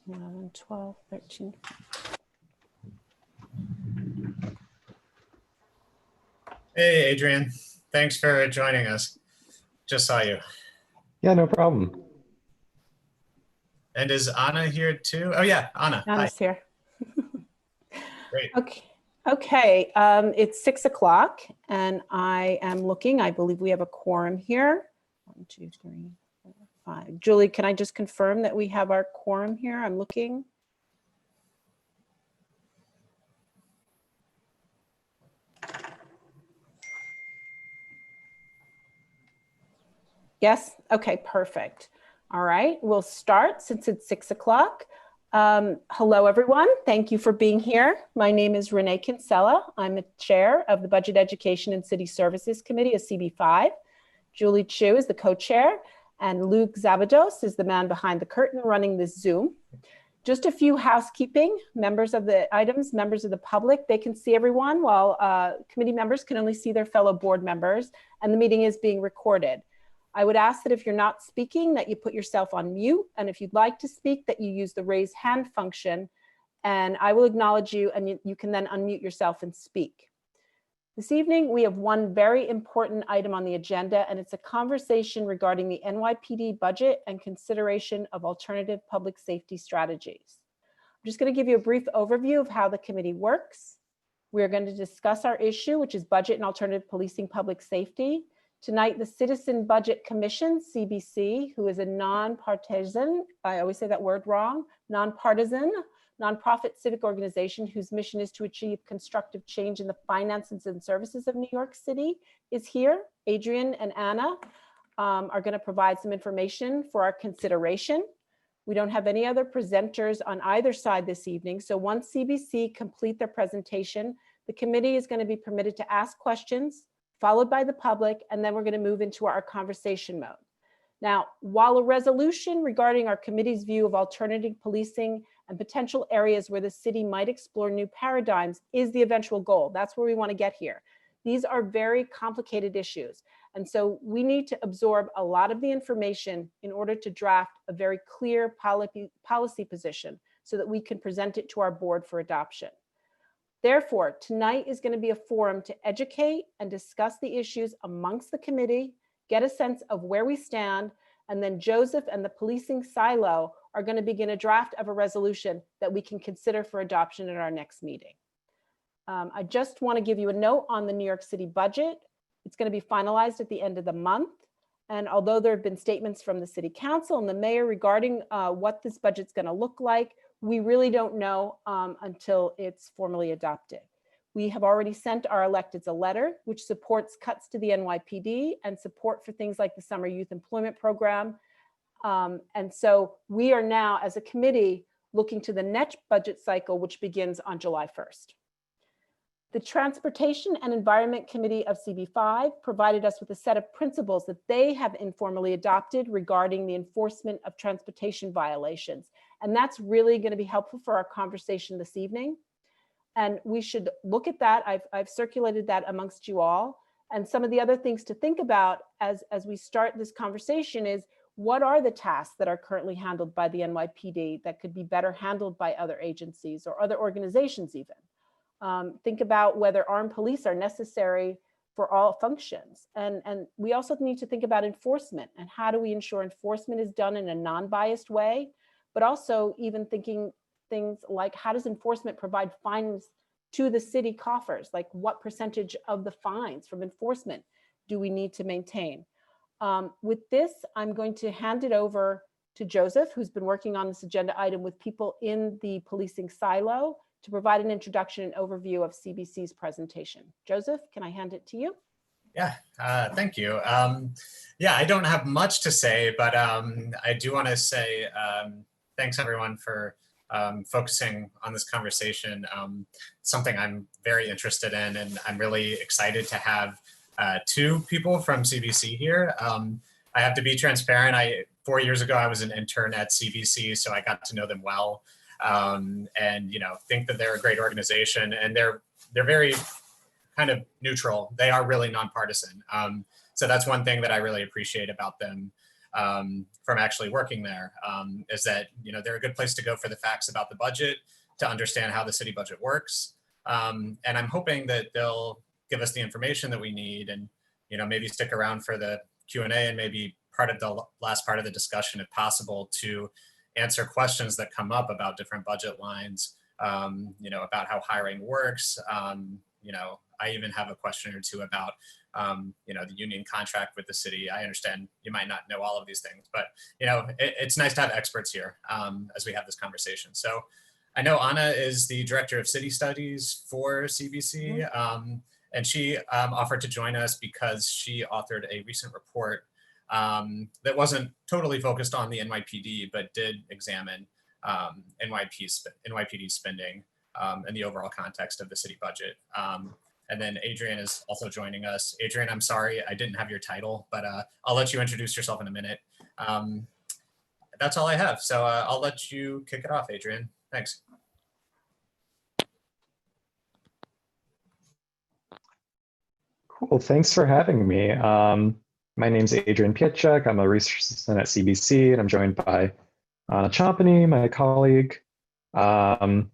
11, 12, 13. Hey, Adrian. Thanks for joining us. Just saw you. Yeah, no problem. And is Anna here too? Oh yeah, Anna. Anna's here. Great. Okay. It's 6 o'clock and I am looking. I believe we have a quorum here. 1, 2, 3, 4, 5. Julie, can I just confirm that we have our quorum here? I'm looking. Yes? Okay, perfect. All right, we'll start since it's 6 o'clock. Hello, everyone. Thank you for being here. My name is Renee Kinsella. I'm the chair of the Budget Education and City Services Committee of CB5. Julie Chu is the co-chair, and Luke Zabados is the man behind the curtain running this Zoom. Just a few housekeeping. Members of the public, they can see everyone, while committee members can only see their fellow board members, and the meeting is being recorded. I would ask that if you're not speaking, that you put yourself on mute, and if you'd like to speak, that you use the raise hand function, and I will acknowledge you, and you can then unmute yourself and speak. This evening, we have one very important item on the agenda, and it's a conversation regarding the NYPD budget and consideration of alternative public safety strategies. I'm just going to give you a brief overview of how the committee works. We're going to discuss our issue, which is budget and alternative policing public safety. Tonight, the Citizen Budget Commission, CBC, who is a nonpartisan, I always say that word wrong, nonpartisan, nonprofit civic organization whose mission is to achieve constructive change in the finances and services of New York City, is here. Adrian and Anna are going to provide some information for our consideration. We don't have any other presenters on either side this evening, so once CBC complete their presentation, the committee is going to be permitted to ask questions, followed by the public, and then we're going to move into our conversation mode. Now, while a resolution regarding our committee's view of alternative policing and potential areas where the city might explore new paradigms is the eventual goal, that's where we want to get here. These are very complicated issues, and so we need to absorb a lot of the information in order to draft a very clear policy position so that we can present it to our board for adoption. Therefore, tonight is going to be a forum to educate and discuss the issues amongst the committee, get a sense of where we stand, and then Joseph and the policing silo are going to begin a draft of a resolution that we can consider for adoption at our next meeting. I just want to give you a note on the New York City budget. It's going to be finalized at the end of the month. And although there have been statements from the city council and the mayor regarding what this budget's going to look like, we really don't know until it's formally adopted. We have already sent our electeds a letter which supports cuts to the NYPD and support for things like the summer youth employment program. And so we are now, as a committee, looking to the next budget cycle, which begins on July 1st. The Transportation and Environment Committee of CB5 provided us with a set of principles that they have informally adopted regarding the enforcement of transportation violations. And that's really going to be helpful for our conversation this evening. And we should look at that. I've circulated that amongst you all. And some of the other things to think about as we start this conversation is, what are the tasks that are currently handled by the NYPD that could be better handled by other agencies or other organizations even? Think about whether armed police are necessary for all functions. And we also need to think about enforcement and how do we ensure enforcement is done in a non-biased way, but also even thinking things like, how does enforcement provide fines to the city coffers? Like, what percentage of the fines from enforcement do we need to maintain? With this, I'm going to hand it over to Joseph, who's been working on this agenda item with people in the policing silo, to provide an introduction and overview of CBC's presentation. Joseph, can I hand it to you? Yeah, thank you. Yeah, I don't have much to say, but I do want to say thanks everyone for focusing on this conversation. Something I'm very interested in, and I'm really excited to have two people from CBC here. I have to be transparent. 4 years ago, I was an intern at CBC, so I got to know them well. And think that they're a great organization, and they're very kind of neutral. They are really nonpartisan. So that's one thing that I really appreciate about them. from actually working there, is that, they're a good place to go for the facts about the budget, to understand how the city budget works. And I'm hoping that they'll give us the information that we need, and, maybe stick around for the Q&A, and maybe part of the last part of the discussion, if possible, to answer questions that come up about different budget lines, about how hiring works. I even have a question or two about, the union contract with the city. I understand you might not know all of these things, but, it's nice to have experts here as we have this conversation. So I know Anna is the director of city studies for CBC, and she offered to join us because she authored a recent report that wasn't totally focused on the NYPD, but did examine NYPD spending and the overall context of the city budget. And then Adrian is also joining us. Adrian, I'm sorry, I didn't have your title, but I'll let you introduce yourself in a minute. That's all I have. So I'll let you kick it off, Adrian. Thanks. Cool. Thanks for having me. My name's Adrian Pietchak. I'm a research assistant at CBC, and I'm joined by Anna Chompany, my colleague. And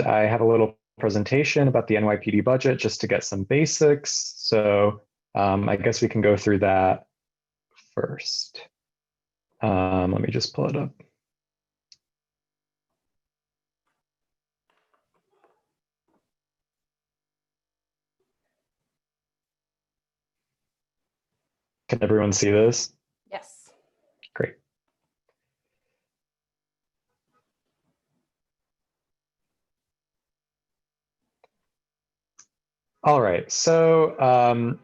I have a little presentation about the NYPD budget just to get some basics. So I guess we can go through that first. Let me just pull it up. Can everyone see this? Yes. Great. All right, so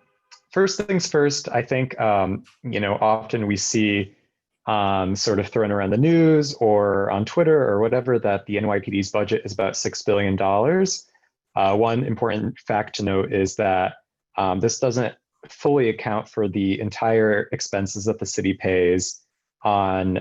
first things first, I think, often we see sort of thrown around the news or on Twitter or whatever that the NYPD's budget is about $6 billion. One important fact to note is that this doesn't fully account for the entire expenses that the city pays on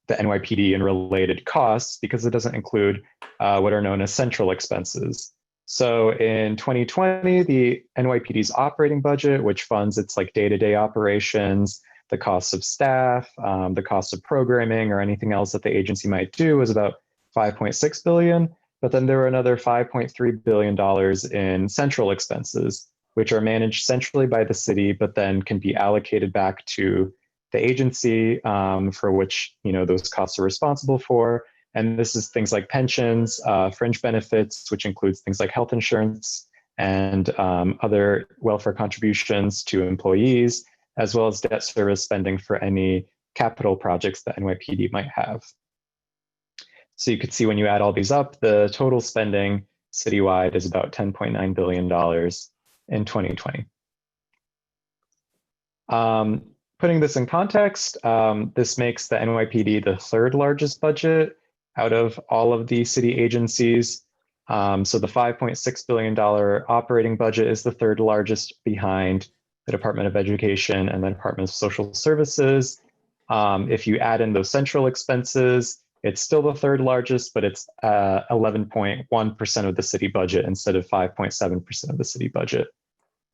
the NYPD and related costs, because it doesn't include what are known as central expenses. So in 2020, the NYPD's operating budget, which funds its like day-to-day operations, the costs of staff, the cost of programming, or anything else that the agency might do, was about $5.6 billion. But then there were another $5.3 billion in central expenses, which are managed centrally by the city, but then can be allocated back to the agency for which those costs are responsible for. And this is things like pensions, fringe benefits, which includes things like health insurance and other welfare contributions to employees, as well as debt service spending for any capital projects that NYPD might have. So you could see when you add all these up, the total spending citywide is about $10.9 billion in 2020. Putting this in context, this makes the NYPD the third largest budget out of all of the city agencies. So the $5.6 billion operating budget is the third largest behind the Department of Education and the Department of Social Services. If you add in those central expenses, it's still the third largest, but it's 11.1% of the city budget instead of 5.7% of the city budget.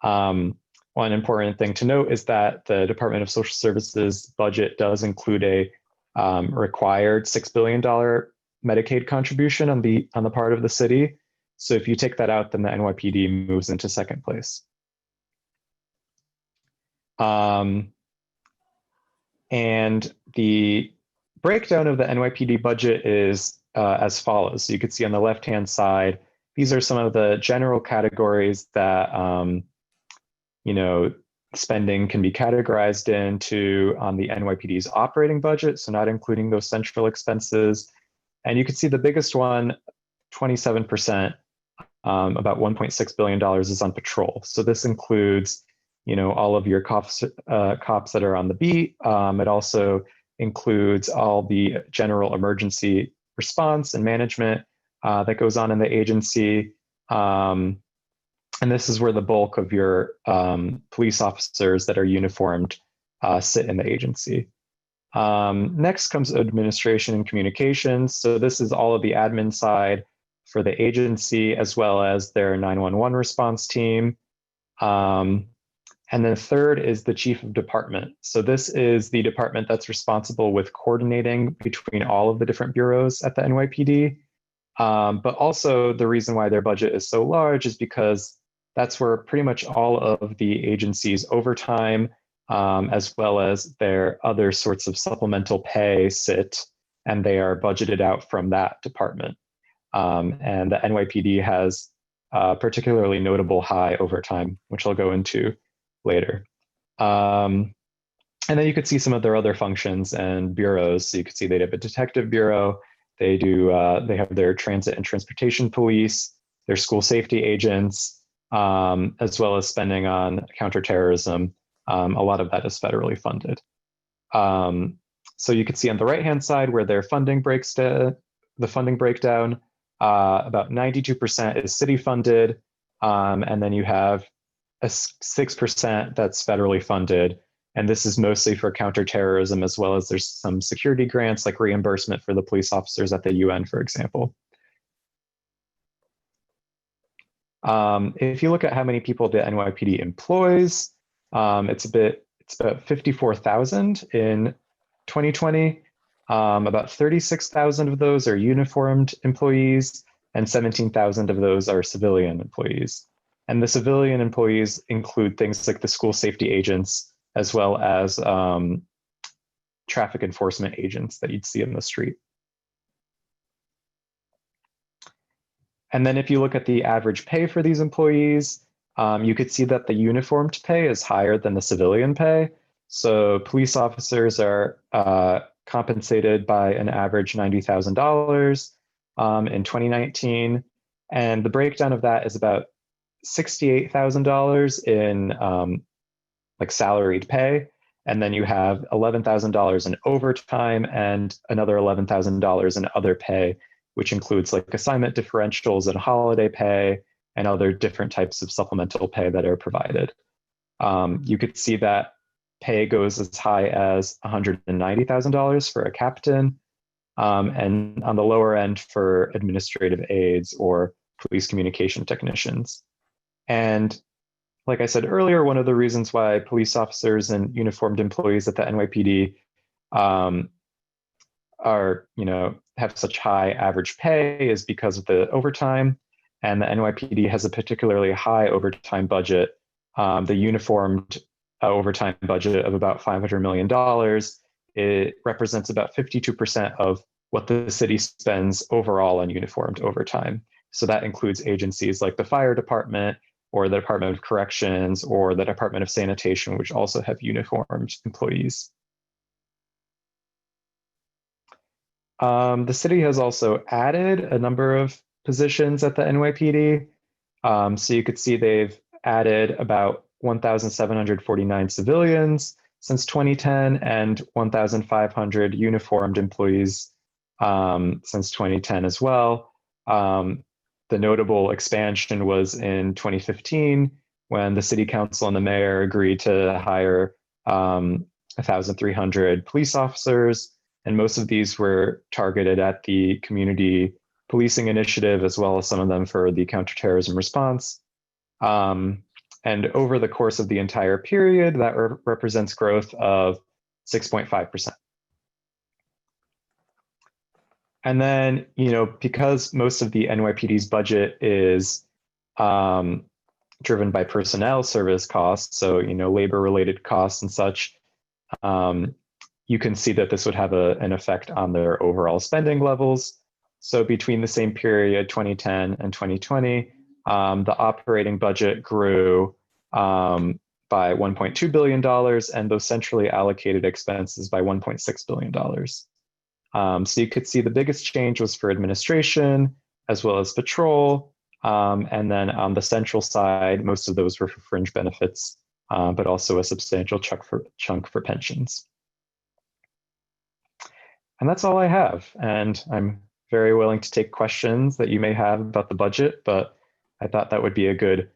One important thing to note is that the Department of Social Services budget does include a required $6 billion Medicaid contribution on the part of the city. So if you take that out, then the NYPD moves into second place. And the breakdown of the NYPD budget is as follows. So you could see on the left-hand side, these are some of the general categories that spending can be categorized into on the NYPD's operating budget, so not including those central expenses. And you can see the biggest one, 27%, about $1.6 billion is on patrol. So this includes, all of your cops that are on the beat. It also includes all the general emergency response and management that goes on in the agency. And this is where the bulk of your police officers that are uniformed sit in the agency. Next comes administration and communications. So this is all of the admin side for the agency, as well as their 911 response team. And then third is the chief of department. So this is the department that's responsible with coordinating between all of the different bureaus at the NYPD. But also the reason why their budget is so large is because that's where pretty much all of the agency's overtime, as well as their other sorts of supplemental pay sit, and they are budgeted out from that department. And the NYPD has particularly notable high overtime, which I'll go into later. And then you could see some of their other functions and bureaus. So you could see they have a detective bureau. They have their transit and transportation police, their school safety agents, as well as spending on counterterrorism. A lot of that is federally funded. So you could see on the right-hand side where their funding breaks down, the funding breakdown, about 92% is city funded, and then you have a 6% that's federally funded. And this is mostly for counterterrorism, as well as there's some security grants like reimbursement for the police officers at the UN, for example. If you look at how many people the NYPD employs, it's about 54,000 in 2020. About 36,000 of those are uniformed employees, and 17,000 of those are civilian employees. And the civilian employees include things like the school safety agents, as well as traffic enforcement agents that you'd see in the street. And then if you look at the average pay for these employees, you could see that the uniformed pay is higher than the civilian pay. So police officers are compensated by an average $90,000 in 2019. And the breakdown of that is about $68,000 in like salaried pay. And then you have $11,000 in overtime and another $11,000 in other pay, which includes like assignment differentials and holiday pay and other different types of supplemental pay that are provided. You could see that pay goes as high as $190,000 for a captain, and on the lower end for administrative aides or police communication technicians. And like I said earlier, one of the reasons why police officers and uniformed employees at the NYPD have such high average pay is because of the overtime. And the NYPD has a particularly high overtime budget. The uniformed overtime budget of about $500 million. It represents about 52% of what the city spends overall on uniformed overtime. So that includes agencies like the fire department, or the Department of Corrections, or the Department of Sanitation, which also have uniformed employees. The city has also added a number of positions at the NYPD. So you could see they've added about 1,749 civilians since 2010 and 1,500 uniformed employees since 2010 as well. The notable expansion was in 2015 when the city council and the mayor agreed to hire 1,300 police officers, and most of these were targeted at the community policing initiative, as well as some of them for the counterterrorism response. And over the course of the entire period, that represents growth of 6.5%. And then, because most of the NYPD's budget is driven by personnel service costs, so, labor-related costs and such, you can see that this would have an effect on their overall spending levels. So between the same period, 2010 and 2020, the operating budget grew by $1.2 billion, and those centrally allocated expenses by $1.6 billion. So you could see the biggest change was for administration, as well as patrol. And then on the central side, most of those were for fringe benefits, but also a substantial chunk for pensions. And that's all I have. And I'm very willing to take questions that you may have about the budget, but I thought that would be a good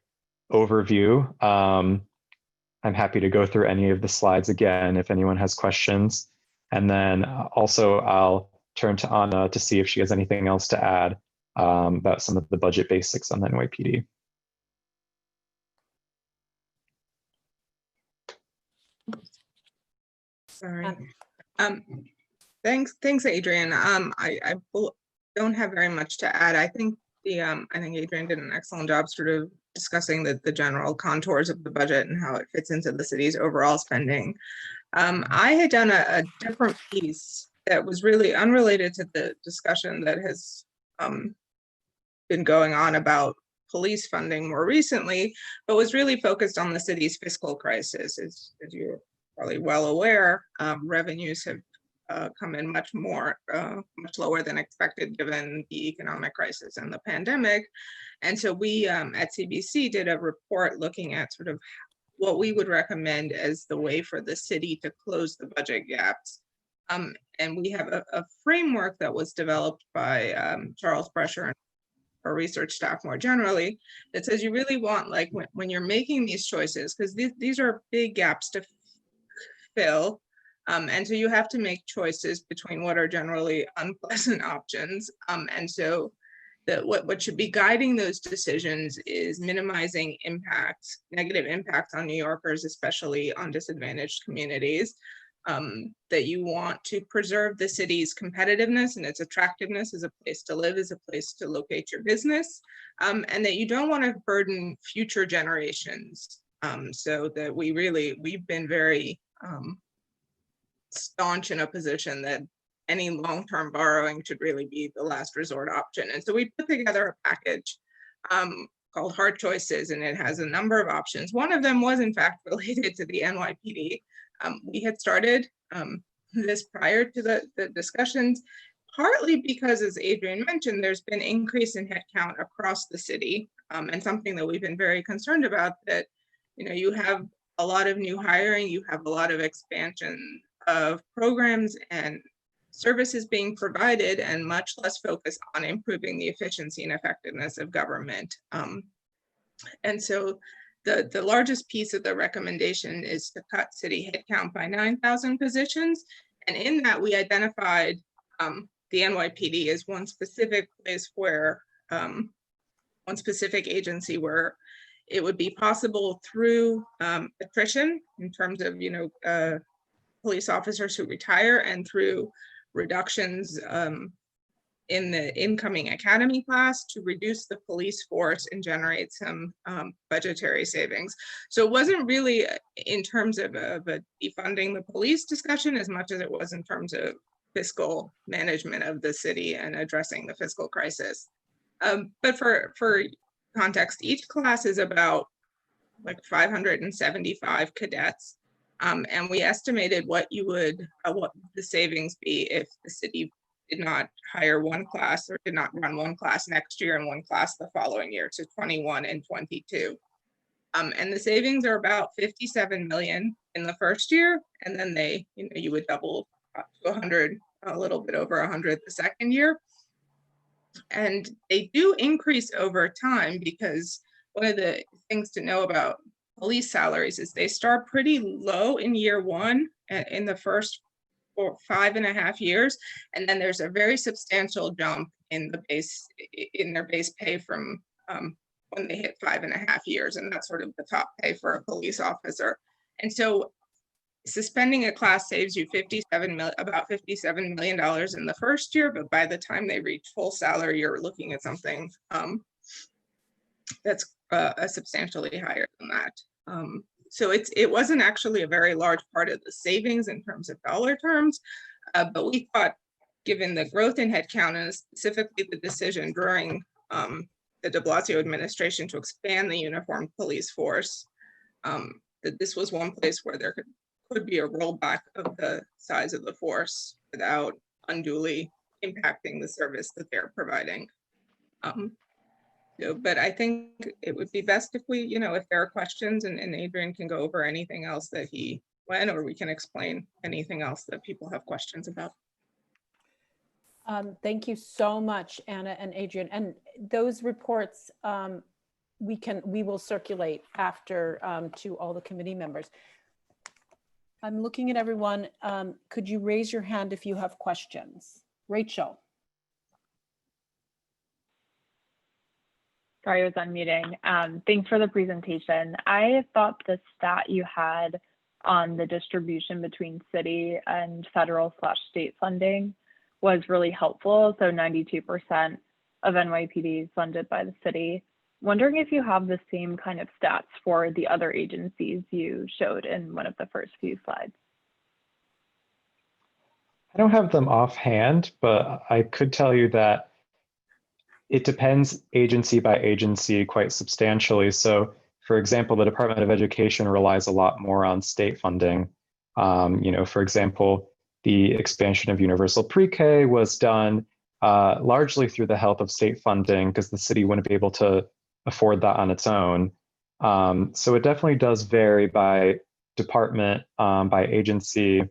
overview. I'm happy to go through any of the slides again if anyone has questions. And then also I'll turn to Anna to see if she has anything else to add about some of the budget basics on the NYPD. Sorry. Um, Thanks, Adrian. Don't have very much to add. I think Adrian did an excellent job sort of discussing the general contours of the budget and how it fits into the city's overall spending. I had done a different piece that was really unrelated to the discussion that has been going on about police funding more recently, but was really focused on the city's fiscal crisis. As you're probably well aware, revenues have come in much lower than expected given the economic crisis and the pandemic. And so we at CBC did a report looking at sort of what we would recommend as the way for the city to close the budget gaps. And we have a framework that was developed by Charles Brescher and our research staff more generally that says you really want, like when you're making these choices, because these are big gaps to fill. And so you have to make choices between what are generally unpleasant options. And so what should be guiding those decisions is minimizing impacts, negative impacts on New Yorkers, especially on disadvantaged communities, that you want to preserve the city's competitiveness and its attractiveness as a place to live, as a place to locate your business, and that you don't want to burden future generations. So that we've been very staunch in a position that any long-term borrowing should really be the last resort option. And so we put together a package called Hard Choices, and it has a number of options. One of them was in fact related to the NYPD. We had started this prior to the discussions, partly because, as Adrian mentioned, there's been increase in headcount across the city, and something that we've been very concerned about, that you have a lot of new hiring, you have a lot of expansion of programs and services being provided, and much less focus on improving the efficiency and effectiveness of government. And so the largest piece of the recommendation is to cut city headcount by 9,000 positions. And in that, we identified the NYPD as one specific place where, one specific agency where it would be possible through attrition in terms of, police officers who retire, and through reductions in the incoming academy class, to reduce the police force and generate some budgetary savings. So it wasn't really in terms of defunding the police discussion as much as it was in terms of fiscal management of the city and addressing the fiscal crisis. But for context, each class is about like 575 cadets. And we estimated what the savings be if the city did not hire one class, or did not run one class next year and one class the following year, to 21 and 22. And the savings are about 57 million in the first year, and then you would double up to 100, a little bit over 100 the second year. And they do increase over time, because one of the things to know about police salaries is they start pretty low in year one, in the first 5.5 years, and then there's a very substantial jump in their base pay from when they hit 5.5 years, and that's sort of the top pay for a police officer. And so suspending a class saves you about $57 million in the first year, but by the time they reach full salary, you're looking at something that's substantially higher than that. So it wasn't actually a very large part of the savings in terms of dollar terms, but we thought, given the growth in headcount and specifically the decision during the de Blasio administration to expand the uniformed police force, that this was one place where there could be a rollback of the size of the force without unduly impacting the service that they're providing. But I think it would be best if we, if there are questions, and Adrian can go over anything else that he went, or we can explain anything else that people have questions about. Thank you so much, Anna and Adrian. And those reports we will circulate after to all the committee members. I'm looking at everyone. Could you raise your hand if you have questions? Rachel. Sorry, I was unmuting. Thanks for the presentation. I thought the stat you had on the distribution between city and federal/state funding was really helpful. So 92% of NYPD is funded by the city. Wondering if you have the same kind of stats for the other agencies you showed in one of the first few slides. I don't have them offhand, but I could tell you that it depends agency by agency quite substantially. So, for example, the Department of Education relies a lot more on state funding. For example, the expansion of universal pre-K was done largely through the help of state funding because the city wouldn't be able to afford that on its own. So it definitely does vary by department, by agency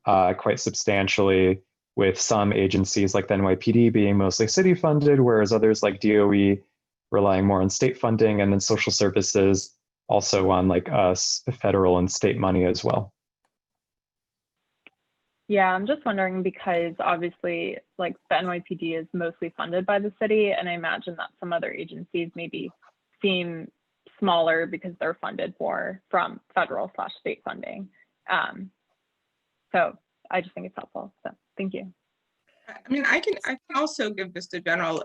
quite substantially, with some agencies like the NYPD being mostly city funded, whereas others like DOE relying more on state funding, and then social services also on like federal and state money as well. Yeah, I'm just wondering because obviously like the NYPD is mostly funded by the city, and I imagine that some other agencies maybe seem smaller because they're funded more from federal/state funding. So I just think it's helpful. So thank you. I mean, I can also give just a general,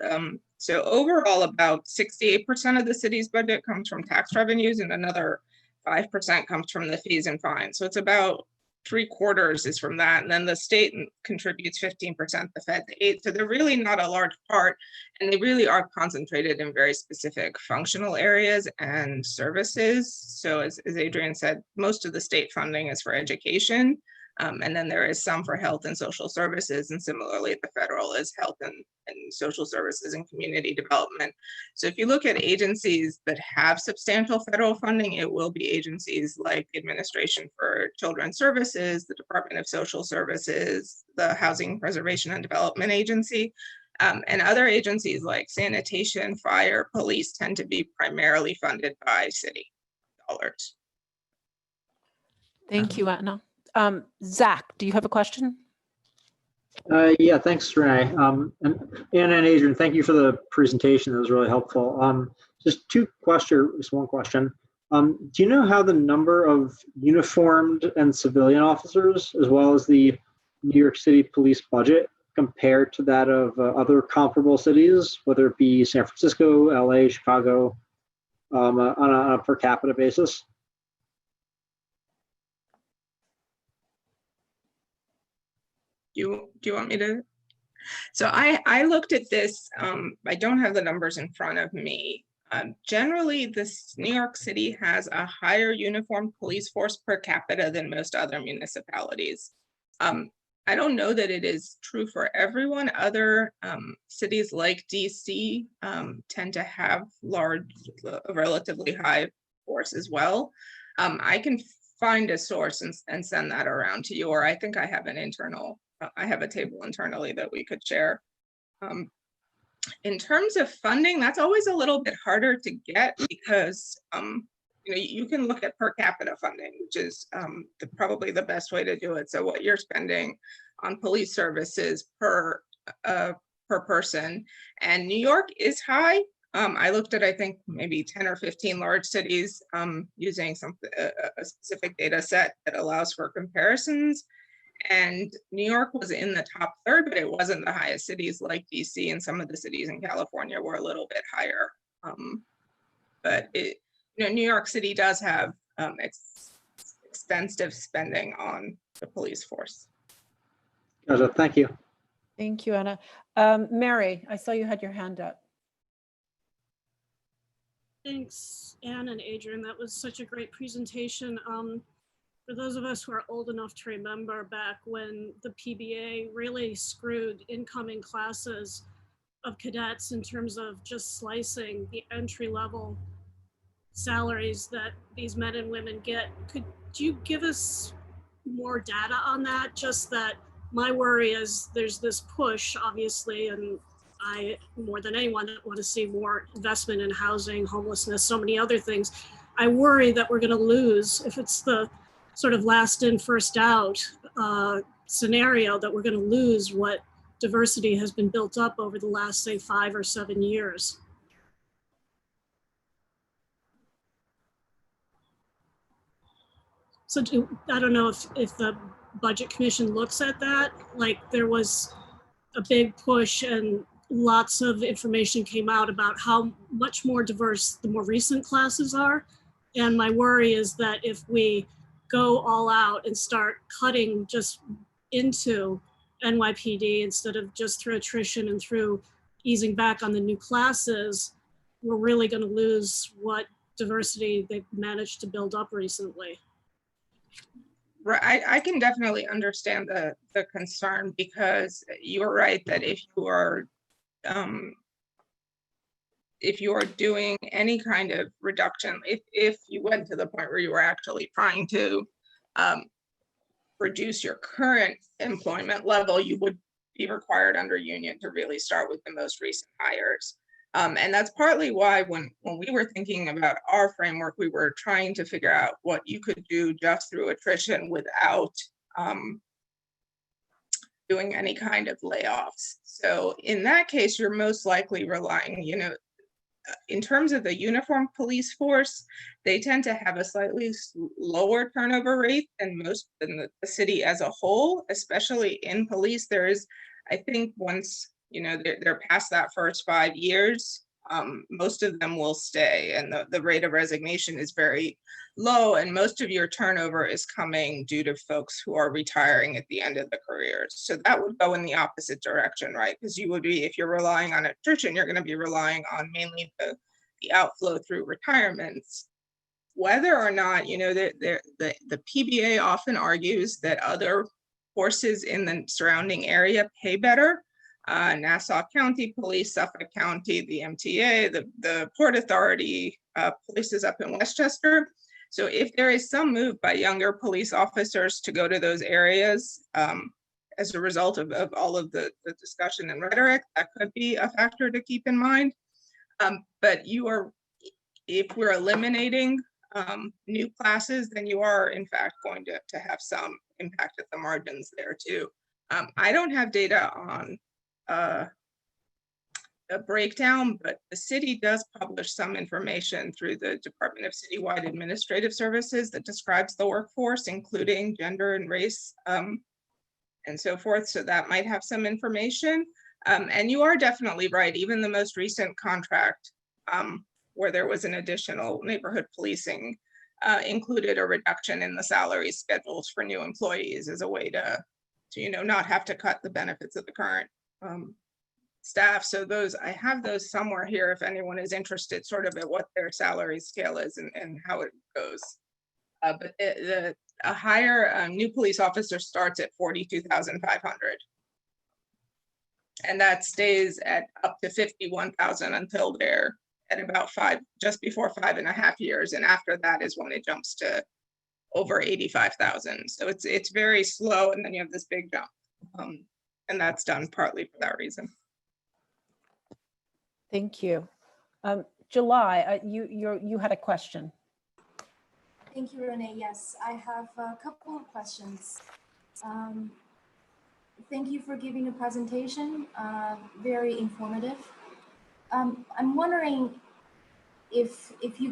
so overall about 68% of the city's budget comes from tax revenues and another 5% comes from the fees and fines. So it's about 3/4 is from that. And then the state contributes 15%, the feds 8%. So they're really not a large part, and they really are concentrated in very specific functional areas and services. So as Adrian said, most of the state funding is for education. And then there is some for health and social services. And similarly, the federal is health and social services and community development. So if you look at agencies that have substantial federal funding, it will be agencies like the Administration for Children's Services, the Department of Social Services, the Housing Preservation and Development Agency, and other agencies like sanitation, fire, police tend to be primarily funded by city dollars. Thank you, Anna. Zach, do you have a question? Yeah, thanks, Renee. And Anna and Adrian, thank you for the presentation. That was really helpful. Just one question. Do you know how the number of uniformed and civilian officers, as well as the New York City police budget, compare to that of other comparable cities, whether it be San Francisco, LA, Chicago, on a per capita basis? Do you want me to? So I looked at this. I don't have the numbers in front of me. Generally, New York City has a higher uniformed police force per capita than most other municipalities. I don't know that it is true for everyone. Other cities like DC tend to have a relatively high force as well. I can find a source and send that around to you, or I think I have I have a table internally that we could share. In terms of funding, that's always a little bit harder to get because you can look at per capita funding, which is probably the best way to do it. So what you're spending on police services per person, and New York is high. I looked at, I think, maybe 10 or 15 large cities using a specific data set that allows for comparisons. And New York was in the top third, but it wasn't the highest. Cities like DC and some of the cities in California were a little bit higher. But New York City does have extensive spending on the police force. Gotcha. Thank you. Thank you, Anna. Mary, I saw you had your hand up. Thanks, Anne and Adrian. That was such a great presentation. For those of us who are old enough to remember back when the PBA really screwed incoming classes of cadets in terms of just slicing the entry-level salaries that these men and women get. Could you give us more data on that? Just that my worry is there's this push, obviously, and I, more than anyone, want to see more investment in housing, homelessness, so many other things. I worry that we're going to lose, if it's the sort of last in, first out scenario, that we're going to lose what diversity has been built up over the last, say, 5 or 7 years. So I don't know if the Budget Commission looks at that. Like there was a big push and lots of information came out about how much more diverse the more recent classes are. And my worry is that if we go all out and start cutting just into NYPD instead of just through attrition and through easing back on the new classes, we're really going to lose what diversity they've managed to build up recently. Right, I can definitely understand the concern, because you're right that if you are doing any kind of reduction, if you went to the point where you were actually trying to reduce your current employment level, you would be required under union to really start with the most recent hires. And that's partly why when we were thinking about our framework, we were trying to figure out what you could do just through attrition without doing any kind of layoffs. So in that case, you're most likely relying, in terms of the uniformed police force, they tend to have a slightly lower turnover rate than the city as a whole, especially in police. There is, I think once, they're past that first 5 years, most of them will stay, and the rate of resignation is very low, and most of your turnover is coming due to folks who are retiring at the end of the careers. So that would go in the opposite direction, right? Because you would be, if you're relying on attrition, you're going to be relying on mainly the outflow through retirements. Whether or not, the PBA often argues that other forces in the surrounding area pay better. Nassau County Police, Suffolk County, the MTA, the Port Authority, places up in Westchester. So if there is some move by younger police officers to go to those areas as a result of all of the discussion and rhetoric, that could be a factor to keep in mind. But if we're eliminating new classes, then you are in fact going to have some impact at the margins there too. I don't have data on a breakdown, but the city does publish some information through the Department of Citywide Administrative Services that describes the workforce, including gender and race and so forth. So that might have some information. And you are definitely right. Even the most recent contract where there was an additional neighborhood policing included a reduction in the salary schedules for new employees as a way to not have to cut the benefits of the current staff. So I have those somewhere here if anyone is interested sort of at what their salary scale is and how it goes. But a higher new police officer starts at $42,500. And that stays at up to $51,000 until they're at about just before 5.5 years. And after that is when it jumps to over 85,000. So it's very slow. And then you have this big jump. And that's done partly for that reason. Thank you. July, you had a question. Thank you, Renee. Yes, I have a couple of questions. Thank you for giving a presentation, very informative. I'm wondering if you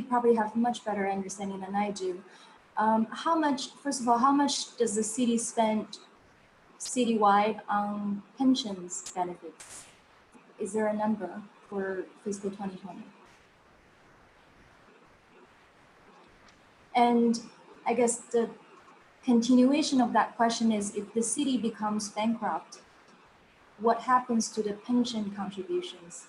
probably have much better understanding than I do. First of all, how much does the city spend citywide on pensions benefits? Is there a number for fiscal 2020? And I guess the continuation of that question is, if the city becomes bankrupt, what happens to the pension contributions?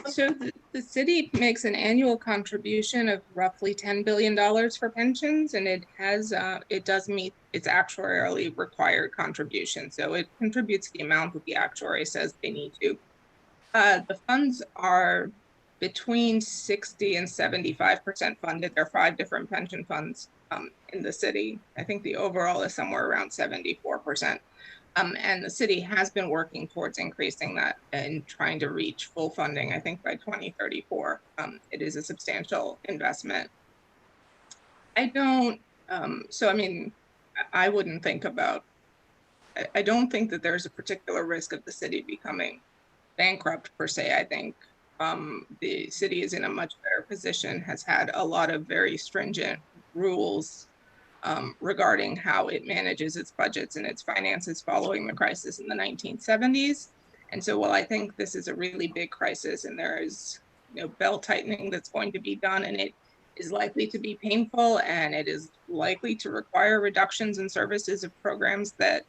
So the city makes an annual contribution of roughly $10 billion for pensions, and it does meet its actuarially required contribution. So it contributes the amount that the actuary says they need to. The funds are between 60 and 75% funded. There are 5 different pension funds in the city. I think the overall is somewhere around 74%. And the city has been working towards increasing that and trying to reach full funding, I think by 2034. It is a substantial investment. I don't think that there's a particular risk of the city becoming bankrupt per se. I think the city is in a much better position, has had a lot of very stringent rules regarding how it manages its budgets and its finances following the crisis in the 1970s. And so while I think this is a really big crisis and there is belt tightening that's going to be done, and it is likely to be painful, and it is likely to require reductions in services of programs that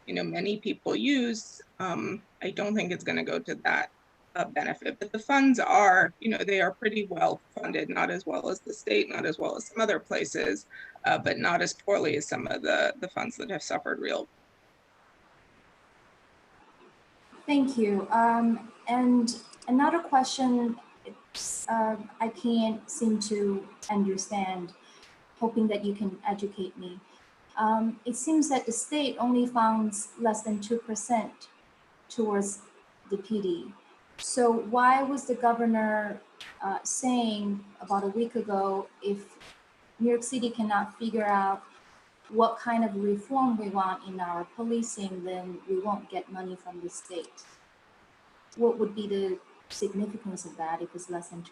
many people use, I don't think it's going to go to that benefit. But the funds are, they are pretty well funded, not as well as the state, not as well as some other places, but not as poorly as some of the funds that have suffered real. Thank you. And another question, I can't seem to understand, hoping that you can educate me. It seems that the state only funds less than 2% towards the PD. So why was the governor saying about a week ago, if New York City cannot figure out what kind of reform we want in our policing, then we won't get money from the state? What would be the significance of that if it's less than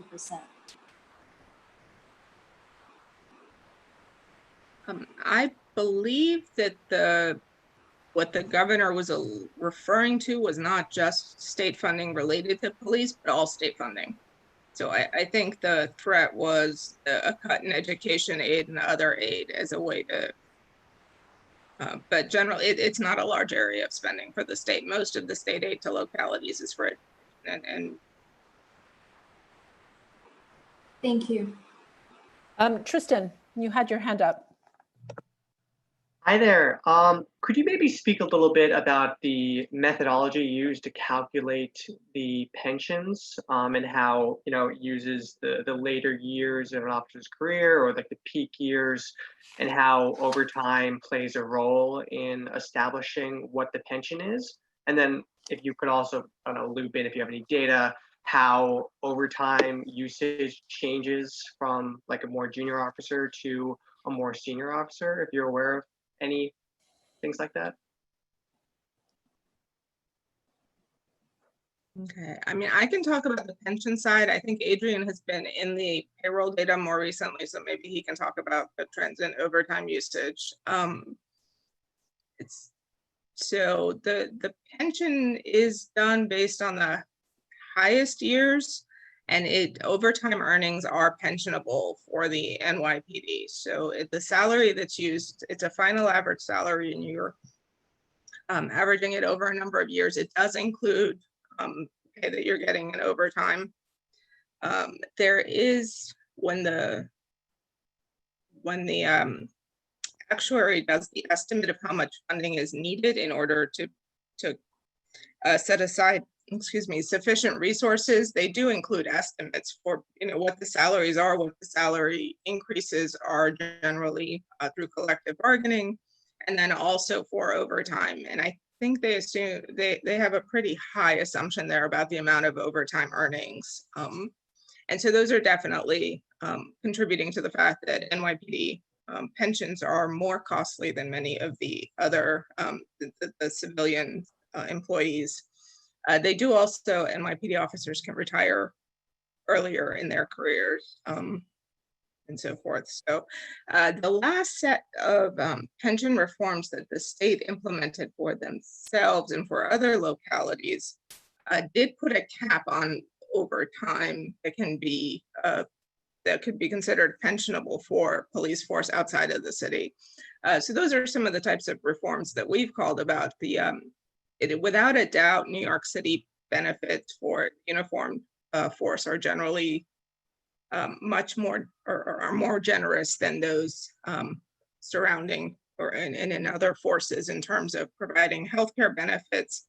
2%? I believe that what the governor was referring to was not just state funding related to police, but all state funding. So I think the threat was a cut in education aid and other aid as a way to, but generally it's not a large area of spending for the state. Most of the state aid to localities is for education. And Thank you. Tristan, you had your hand up. Hi there. Could you maybe speak a little bit about the methodology used to calculate the pensions and how it uses the later years of an officer's career, or like the peak years, and how overtime plays a role in establishing what the pension is? And then if you could also loop in, if you have any data, how overtime usage changes from like a more junior officer to a more senior officer, if you're aware of any things like that? okay, I mean, I can talk about the pension side. I think Adrian has been in the payroll data more recently, so maybe he can talk about the trends in overtime usage. So the pension is done based on the highest years, and overtime earnings are pensionable for the NYPD. So the salary that's used, it's a final average salary in New York, averaging it over a number of years. It does include pay that you're getting in overtime. There is, when the actuary does the estimate of how much funding is needed in order to set aside sufficient resources, they do include estimates for what the salaries are, what the salary increases are generally through collective bargaining, and then also for overtime. And I think they assume they have a pretty high assumption there about the amount of overtime earnings. And so those are definitely contributing to the fact that NYPD pensions are more costly than many of the other the civilian employees. They do also, NYPD officers can retire earlier in their careers and so forth. So the last set of pension reforms that the state implemented for themselves and for other localities did put a cap on overtime that could be considered pensionable for police force outside of the city. So those are some of the types of reforms that we've called about. Without a doubt, New York City benefits for uniformed force are generally much more or are more generous than those surrounding or in other forces in terms of providing healthcare benefits.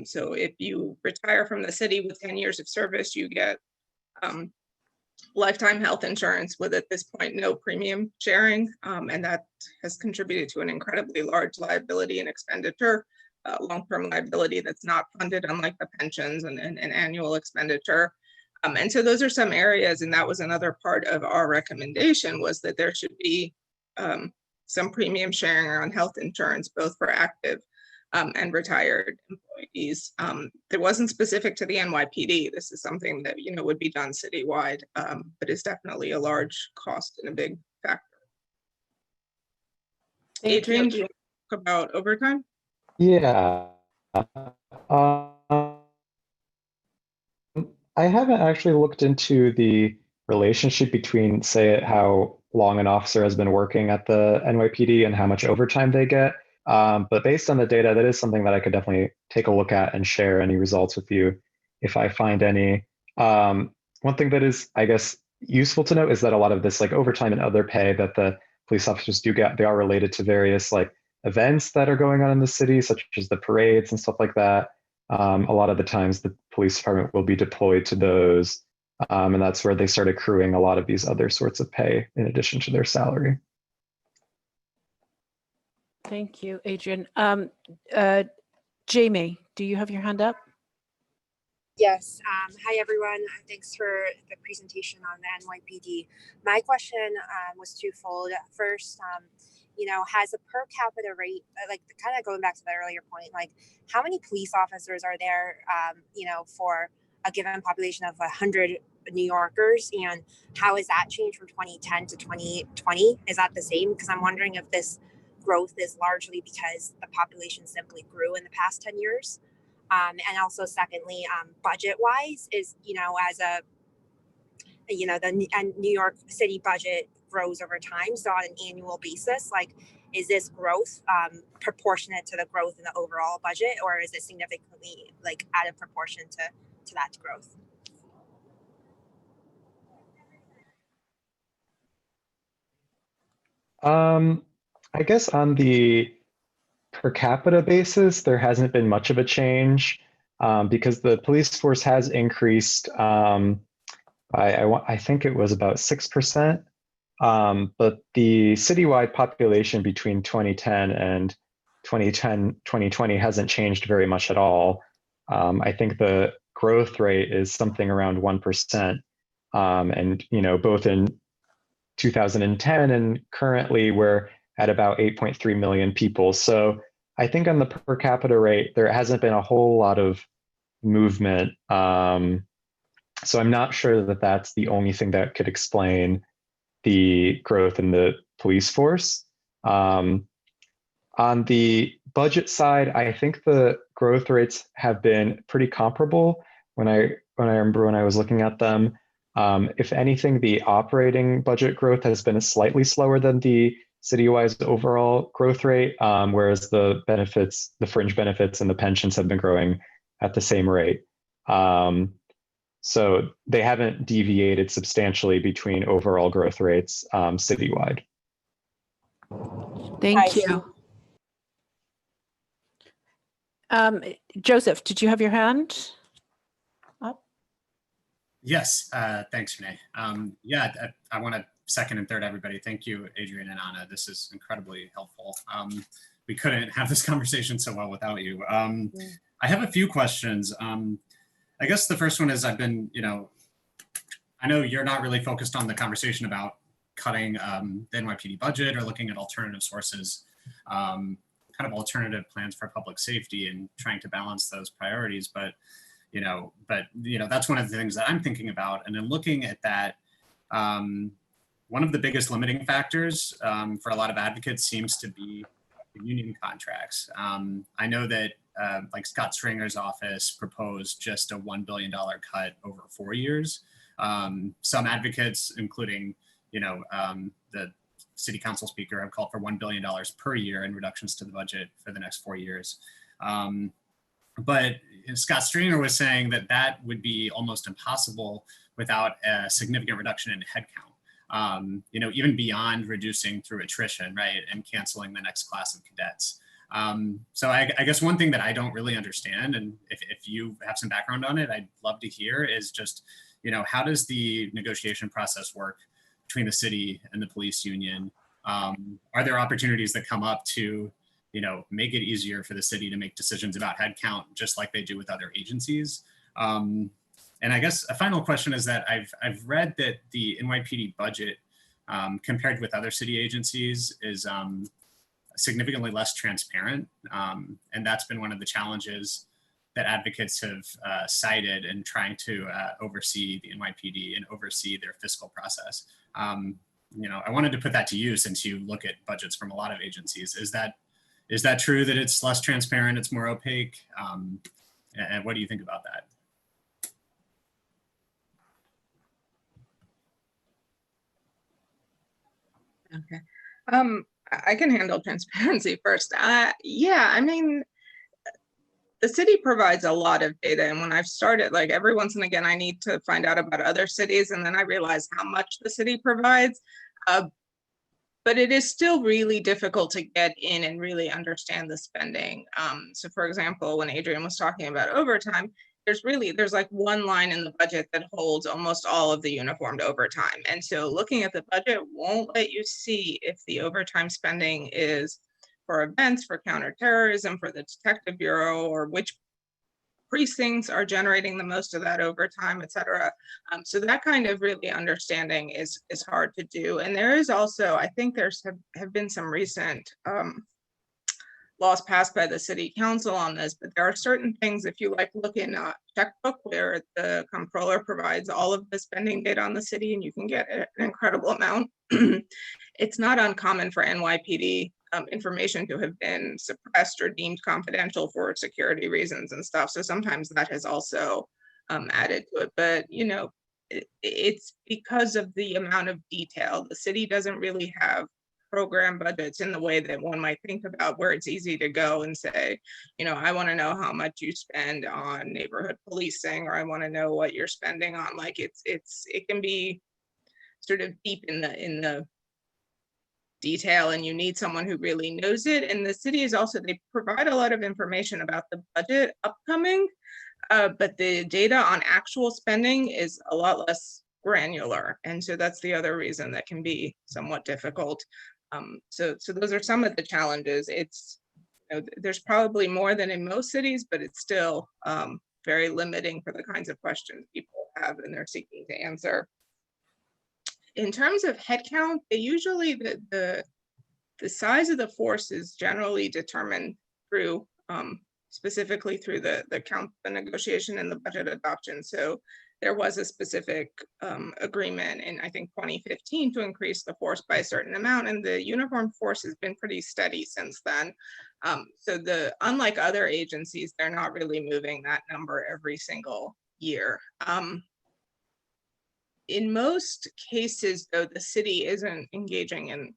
So if you retire from the city with 10 years of service, you get lifetime health insurance with, at this point, no premium sharing. And that has contributed to an incredibly large liability and expenditure. Long-term liability that's not funded, unlike the pensions and annual expenditure. And so those are some areas, and that was another part of our recommendation, was that there should be some premium sharing on health insurance, both for active and retired employees. It wasn't specific to the NYPD. This is something that, you know, would be done citywide, but is definitely a large cost and a big factor. Adrian, do you want to talk about overtime? Yeah. I haven't actually looked into the relationship between, say, how long an officer has been working at the NYPD and how much overtime they get. But based on the data, that is something that I could definitely take a look at and share any results with you if I find any. One thing that is, I guess, useful to note is that a lot of this like overtime and other pay that the police officers do get, they are related to various like events that are going on in the city, such as the parades and stuff like that. A lot of the times the police department will be deployed to those. And that's where they start accruing a lot of these other sorts of pay in addition to their salary. Thank you, Adrian. Jamie, do you have your hand up? Yes. Hi, everyone. Thanks for the presentation on the NYPD. My question was twofold. First, you know, has a per capita rate, like kind of going back to the earlier point, like how many police officers are there, you know, for a given population of 100 New Yorkers, and how has that changed from 2010 to 2020? Is that the same? Because I'm wondering if this growth is largely because the population simply grew in the past 10 years. And also secondly, budget wise is, you know, as a, you know, the New York City budget grows over time. So on an annual basis, like, is this growth proportionate to the growth in the overall budget, or is it significantly like out of proportion to that growth? I guess on the per capita basis, there hasn't been much of a change because the police force has increased I think it was about 6%. But the citywide population between 2010 and 2020 hasn't changed very much at all. I think the growth rate is something around 1%. And, you know, both in 2010 and currently we're at about 8.3 million people. So I think on the per capita rate, there hasn't been a whole lot of movement. So I'm not sure that that's the only thing that could explain the growth in the police force. On the budget side, I think the growth rates have been pretty comparable when I remember when I was looking at them. If anything, the operating budget growth has been slightly slower than the citywide overall growth rate, whereas the benefits, the fringe benefits and the pensions have been growing at the same rate. So they haven't deviated substantially between overall growth rates citywide. Thank you. Joseph, did you have your hand up? Yes, thanks, Renee. Yeah, I want to second and third everybody. Thank you, Adrian and Anna. This is incredibly helpful. We couldn't have this conversation so well without you. I have a few questions. I guess the first one is I've been, you know, I know you're not really focused on the conversation about cutting the NYPD budget or looking at alternative sources, kind of alternative plans for public safety and trying to balance those priorities. But that's one of the things that I'm thinking about. And then looking at that, one of the biggest limiting factors for a lot of advocates seems to be the union contracts. I know that like Scott Stringer's office proposed just a $1 billion cut over 4 years. Some advocates, including, the city council speaker, have called for $1 billion per year in reductions to the budget for the next 4 years. But Scott Stringer was saying that that would be almost impossible without a significant reduction in headcount. Even beyond reducing through attrition, right, and canceling the next class of cadets. So I guess one thing that I don't really understand, and if you have some background on it, I'd love to hear, is just, how does the negotiation process work between the city and the police union? Are there opportunities that come up to, make it easier for the city to make decisions about headcount, just like they do with other agencies? And I guess a final question is that I've read that the NYPD budget, compared with other city agencies, is significantly less transparent. And that's been one of the challenges that advocates have cited in trying to oversee the NYPD and oversee their fiscal process. You know, I wanted to put that to you since you look at budgets from a lot of agencies. Is that true that it's less transparent, it's more opaque? And what do you think about that? Okay. I can handle transparency first. Yeah, I mean, the city provides a lot of data. And when I've started, like every once and again, I need to find out about other cities. And then I realize how much the city provides. But it is still really difficult to get in and really understand the spending. So for example, when Adrian was talking about overtime, there's like one line in the budget that holds almost all of the uniformed overtime. And so looking at the budget won't let you see if the overtime spending is for events, for counterterrorism, for the Detective Bureau, or which precincts are generating the most of that overtime, et cetera. So that kind of really understanding is hard to do. And there is also, I think have been some recent laws passed by the city council on this, but there are certain things, if you like look in a checkbook where the comptroller provides all of the spending data on the city and you can get an incredible amount. It's not uncommon for NYPD information to have been suppressed or deemed confidential for security reasons and stuff. So sometimes that has also added to it. But, you know, it's because of the amount of detail. The city doesn't really have program budgets in the way that one might think about, where it's easy to go and say, you know, I want to know how much you spend on neighborhood policing, or I want to know what you're spending on. Like it can be sort of deep in the detail, and you need someone who really knows it. And the city is also, they provide a lot of information about the budget upcoming, but the data on actual spending is a lot less granular. And so that's the other reason that can be somewhat difficult. So those are some of the challenges. It's, you know, there's probably more than in most cities, but it's still very limiting for the kinds of questions people have and they're seeking to answer. In terms of headcount, they usually, the size of the force is generally determined through, specifically through the negotiation and the budget adoption. So there was a specific agreement in, I think, 2015 to increase the force by a certain amount, and the uniformed force has been pretty steady since then. So unlike other agencies, they're not really moving that number every single year. In most cases, though, the city isn't engaging in,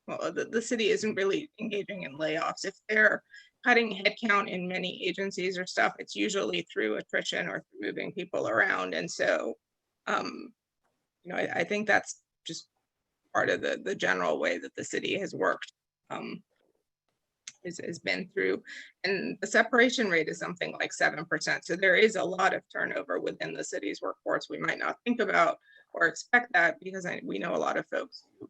well, the city isn't really engaging in layoffs. If they're cutting headcount in many agencies or stuff, it's usually through attrition or through moving people around. And so, you know, I think that's just part of the general way that the city has worked, has been through. And the separation rate is something like 7%. So there is a lot of turnover within the city's workforce. We might not think about or expect that because we know a lot of folks who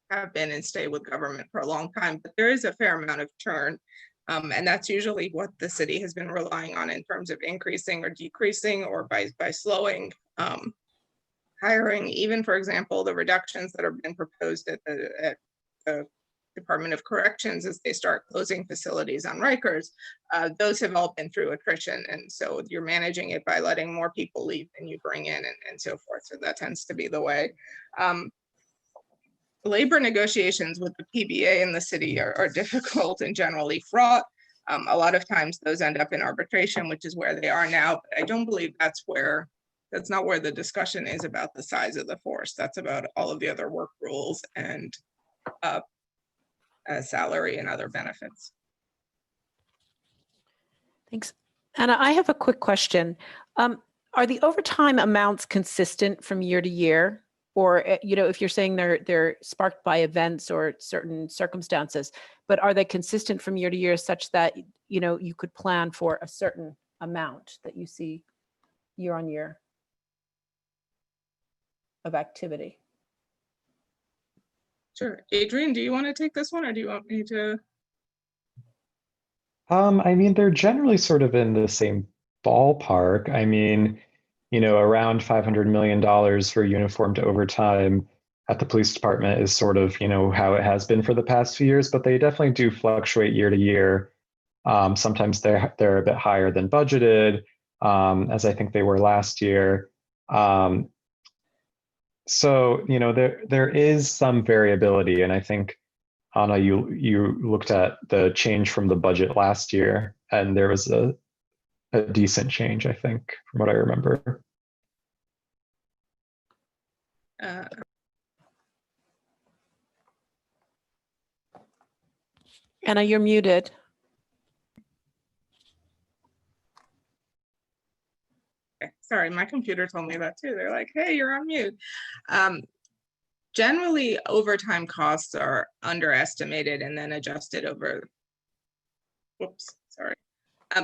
have been and stay with government for a long time, but there is a fair amount of churn. And that's usually what the city has been relying on in terms of increasing or decreasing, or by slowing hiring. Even, for example, the reductions that have been proposed at the Department of Corrections as they start closing facilities on Rikers, those have all been through attrition. And so you're managing it by letting more people leave than you bring in, and so forth. So that tends to be the way. Labor negotiations with the PBA in the city are difficult and generally fraught. A lot of times those end up in arbitration, which is where they are now. But I don't believe that's not where the discussion is about the size of the force. That's about all of the other work rules and salary and other benefits. Thanks. Anna, I have a quick question. Are the overtime amounts consistent from year to year? Or, you know, if you're saying they're sparked by events or certain circumstances, but are they consistent from year to year such that, you know, you could plan for a certain amount that you see year on year of activity? Sure. Adrian, do you want to take this one, or do you want me to? I mean, they're generally sort of in the same ballpark. I mean, you know, around $500 million for uniformed overtime at the police department is sort of, how it has been for the past few years, but they definitely do fluctuate year to year. Sometimes they're a bit higher than budgeted, as I think they were last year. So, there is some variability, and I think, Anna, you looked at the change from the budget last year, and there was a decent change, I think, from what I remember. Anna, you're muted. Sorry, my computer told me that too. They're like, hey, you're on mute. Generally, overtime costs are underestimated and then adjusted over,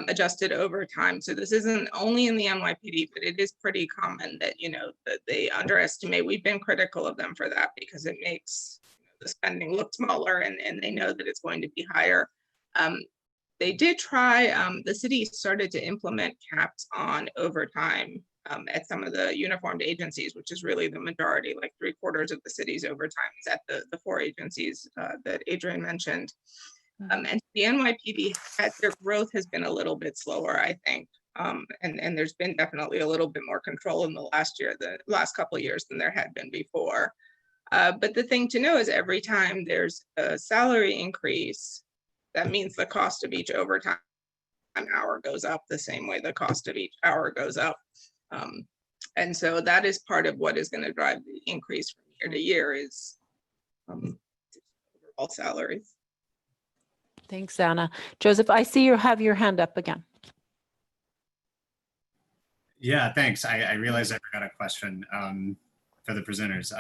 adjusted over time. So this isn't only in the NYPD, but it is pretty common that, that they underestimate. We've been critical of them for that because it makes the spending look smaller, and they know that it's going to be higher. They did try, the city started to implement caps on overtime at some of the uniformed agencies, which is really the majority, like 3/4 of the city's overtime is at the 4 agencies that Adrian mentioned. And the NYPD, their growth has been a little bit slower, I think. And there's been definitely a little bit more control in the last couple of years than there had been before. But the thing to know is every time there's a salary increase, that means the cost of each overtime hour goes up the same way the cost of each hour goes up. And so that is part of what is going to drive the increase from year to year is overall salaries. Thanks, Anna. Joseph, I see you have your hand up again. Yeah, thanks. I realized I forgot a question for the presenters.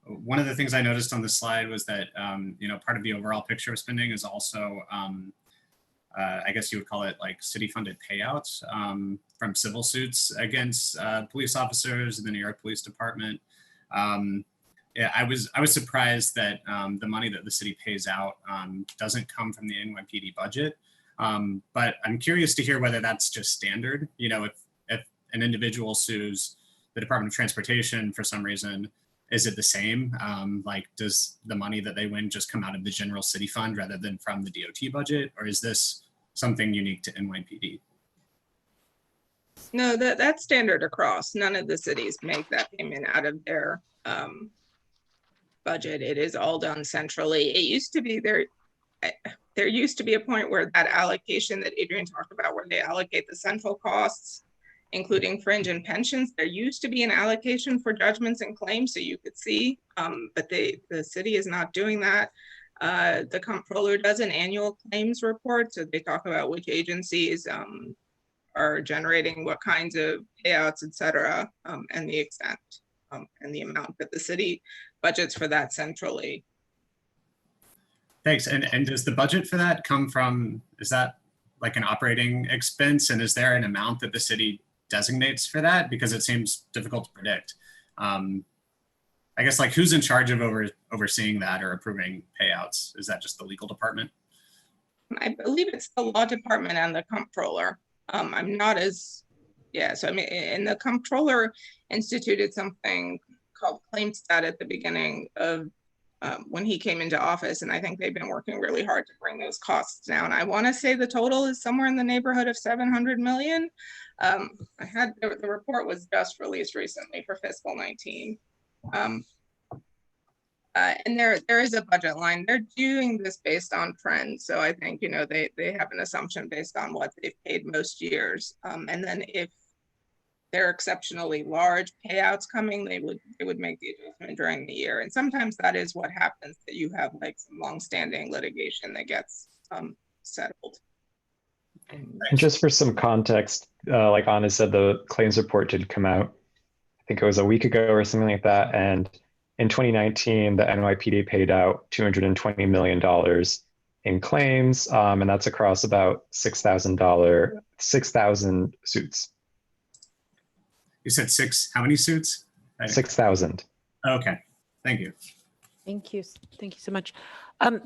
One of the things I noticed on the slide was that, part of the overall picture of spending is also, I guess you would call it like city-funded payouts from civil suits against police officers in the New York Police Department. Yeah, I was surprised that the money that the city pays out doesn't come from the NYPD budget. But I'm curious to hear whether that's just standard. If an individual sues the Department of Transportation for some reason, is it the same? Like, does the money that they win just come out of the general city fund rather than from the DOT budget? Or is this something unique to NYPD? No, that's standard across. None of the cities make that payment out of their budget. It is all done centrally. It used to be there used to be a point where that allocation that Adrian talked about, where they allocate the central costs, including fringe and pensions, there used to be an allocation for judgments and claims, so you could see, but the city is not doing that. The comptroller does an annual claims report, so they talk about which agencies are generating what kinds of payouts, et cetera, and the extent and the amount that the city budgets for that centrally. Thanks. And does the budget for that come from, is that like an operating expense? And is there an amount that the city designates for that? Because it seems difficult to predict. I guess, like, who's in charge of overseeing that or approving payouts? Is that just the legal department? I believe it's the law department and the comptroller. I'm not as, yeah, so I mean, and the comptroller instituted something called claim stat at the beginning of when he came into office, and I think they've been working really hard to bring those costs down. I want to say the total is somewhere in the neighborhood of 700 million. I had the report was just released recently for fiscal 19. And there is a budget line. They're doing this based on trends. So I think, they have an assumption based on what they've paid most years. And then if there are exceptionally large payouts coming, they would make the adjustment during the year. And sometimes that is what happens, that you have like some longstanding litigation that gets settled. And just for some context, like Anna said, the claims report did come out, I think it was a week ago or something like that. And in 2019, the NYPD paid out $220 million in claims, and that's across about 6,000 suits. You said how many suits? 6,000. Okay, thank you. Thank you. Thank you so much.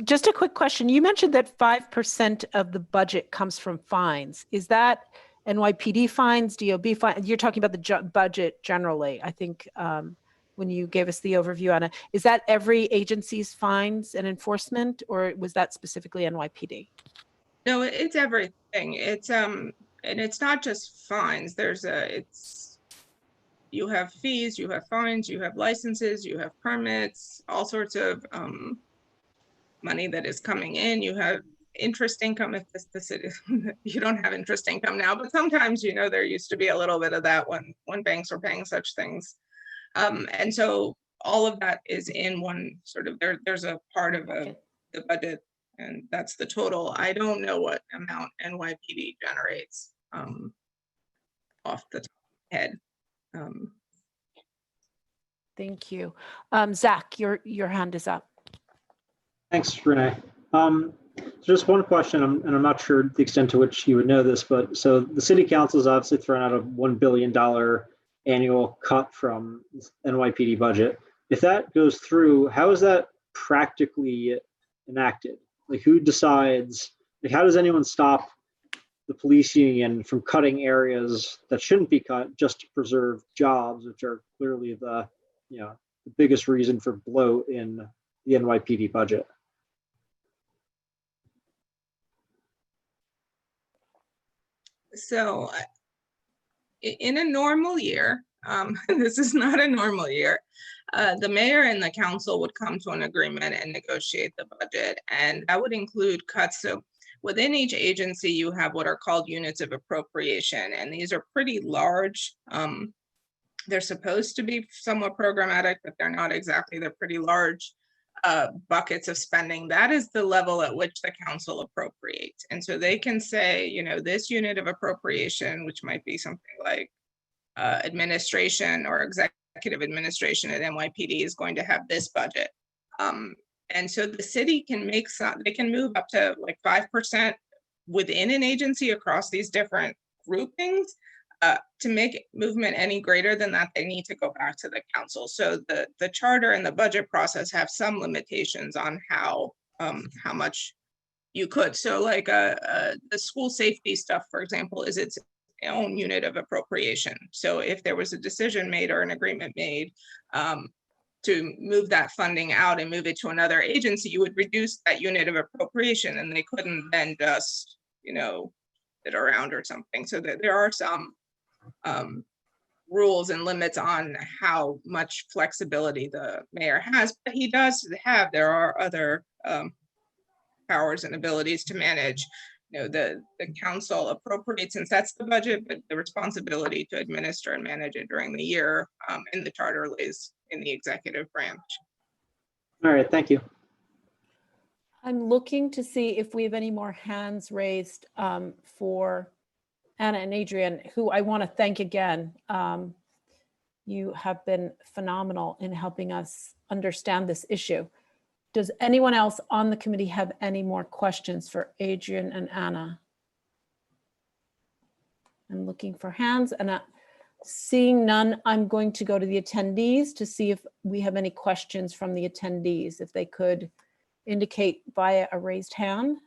Just a quick question. You mentioned that 5% of the budget comes from fines. Is that NYPD fines, DOB fines? You're talking about the budget generally. I think when you gave us the overview, Anna. Is that every agency's fines and enforcement, or was that specifically NYPD? No, it's everything. It's and it's not just fines. You have fees, you have fines, you have licenses, you have permits, all sorts of money that is coming in. You have interest income if the city, you don't have interest income now, but sometimes, there used to be a little bit of that when banks were paying such things. And so all of that is in one sort of, there's a part of the budget, and that's the total. I don't know what amount NYPD generates off the top of my head. Thank you. Zach, your hand is up. Thanks, Renee. Just one question, and I'm not sure the extent to which you would know this, but so the city council has obviously thrown out a $1 billion annual cut from NYPD budget. If that goes through, how is that practically enacted? Like, who decides? Like, how does anyone stop the police union from cutting areas that shouldn't be cut just to preserve jobs, which are clearly the biggest reason for bloat in the NYPD budget? So in a normal year, this is not a normal year, the mayor and the council would come to an agreement and negotiate the budget, and that would include cuts. So within each agency, you have what are called units of appropriation, and these are pretty large. They're supposed to be somewhat programmatic, but they're not exactly. They're pretty large buckets of spending. That is the level at which the council appropriates. And so they can say, this unit of appropriation, which might be something like administration or executive administration at NYPD, is going to have this budget. And so the city can they can move up to like 5% within an agency across these different groupings. To make movement any greater than that, they need to go back to the council. So the charter and the budget process have some limitations on how much you could. So like the school safety stuff, for example, is its own unit of appropriation. So if there was a decision made or an agreement made to move that funding out and move it to another agency, you would reduce that unit of appropriation, and they couldn't then just, it around or something. So that there are some rules and limits on how much flexibility the mayor has, but he does have, there are other powers and abilities to manage. The council appropriates and sets the budget, but the responsibility to administer and manage it during the year in the charter lays in the executive branch. All right, thank you. I'm looking to see if we have any more hands raised for Anna and Adrian, who I want to thank again. You have been phenomenal in helping us understand this issue. Does anyone else on the committee have any more questions for Adrian and Anna? I'm looking for hands, and seeing none, I'm going to go to the attendees to see if we have any questions from the attendees, if they could indicate via a raised hand.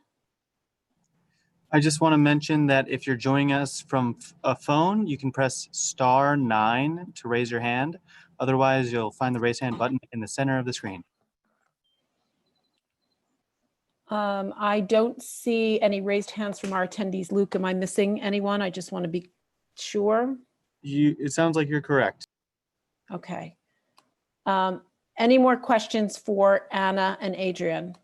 I just want to mention that if you're joining us from a phone, you can press *9 to raise your hand. Otherwise, you'll find the raise hand button in the center of the screen. I don't see any raised hands from our attendees. Luke, am I missing anyone? I just want to be sure. It sounds like you're correct. Okay. Any more questions for Anna and Adrian?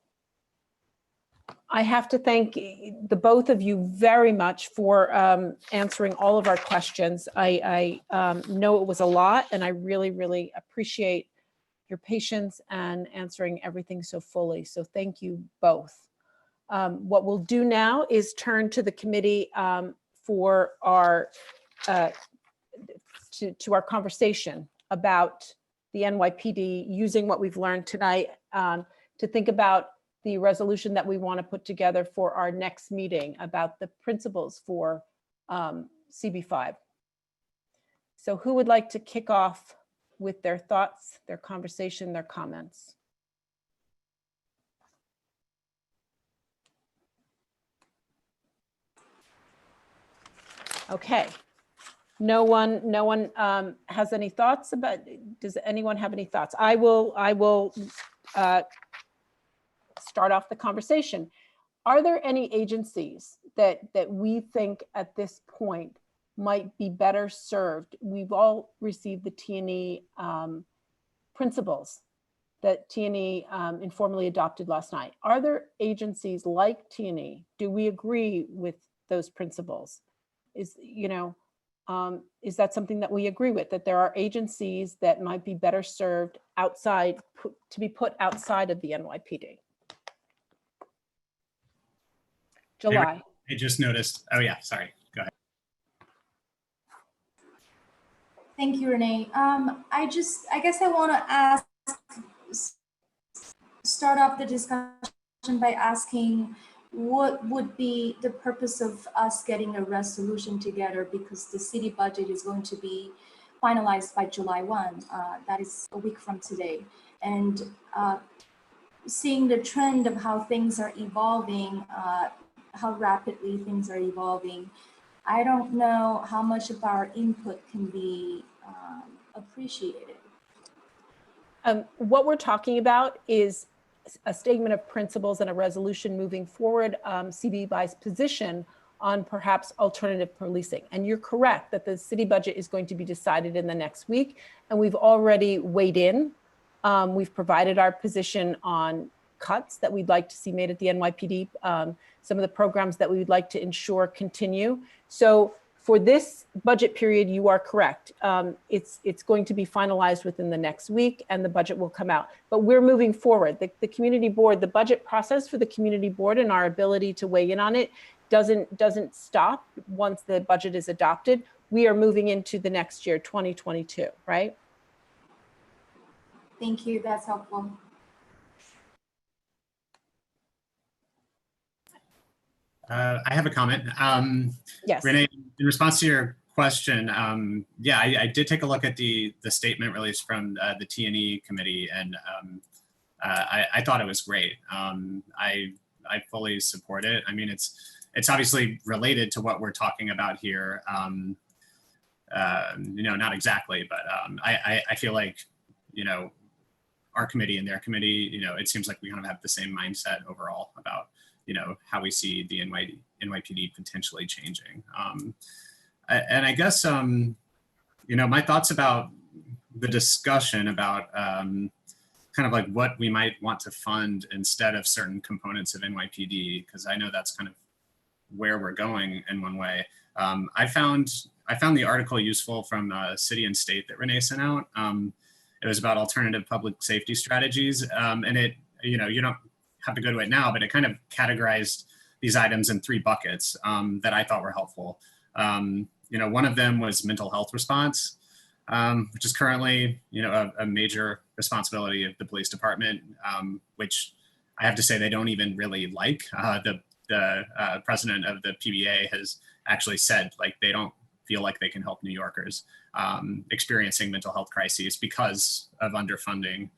I have to thank the both of you very much for answering all of our questions. I know it was a lot, and I really, really appreciate your patience and answering everything so fully. So thank you both. What we'll do now is turn to the committee for our to our conversation about the NYPD, using what we've learned tonight to think about the resolution that we want to put together for our next meeting about the principles for CB5. So who would like to kick off with their thoughts, their conversation, their comments? Okay. No one has any thoughts about, does anyone have any thoughts? I will start off the conversation. Are there any agencies that we think at this point might be better served? We've all received the T&E principles that T&E informally adopted last night. Are there agencies like T&E? Do we agree with those principles? Is that something that we agree with, that there are agencies that might be better served outside, to be put outside of the NYPD? July. I just noticed, oh yeah, sorry, go ahead. Thank you, Renee. I guess I want to start off the discussion by asking what would be the purpose of us getting a resolution together, because the city budget is going to be finalized by July 1. That is a week from today. And seeing the trend of how things are evolving, how rapidly things are evolving, I don't know how much of our input can be appreciated. What we're talking about is a statement of principles and a resolution moving forward, CBBI's position on perhaps alternative policing. And you're correct that the city budget is going to be decided in the next week. And we've already weighed in. We've provided our position on cuts that we'd like to see made at the NYPD, some of the programs that we would like to ensure continue. So for this budget period, you are correct. It's going to be finalized within the next week and the budget will come out. But we're moving forward. The community board, the budget process for the community board and our ability to weigh in on it doesn't stop once the budget is adopted. We are moving into the next year, 2022, right? Thank you, that's helpful. I have a comment. Yes. Renee, in response to your question, yeah, I did take a look at the statement released from the T&E committee, and I thought it was great. I fully support it. I mean, it's obviously related to what we're talking about here. Not exactly, but I feel like, our committee and their committee, it seems like we kind of have the same mindset overall about how we see the NYPD potentially changing. And I guess, my thoughts about the discussion about kind of like what we might want to fund instead of certain components of NYPD, because I know that's kind of where we're going in one way. I found the article useful from City and State that Renee sent out. It was about alternative public safety strategies. And it, you don't have to go to it now, but it kind of categorized these items in 3 buckets that I thought were helpful. One of them was mental health response, which is currently, a major responsibility of the police department, which I have to say they don't even really like. The president of the PBA has actually said, like, they don't feel like they can help New Yorkers experiencing mental health crises because of underfunding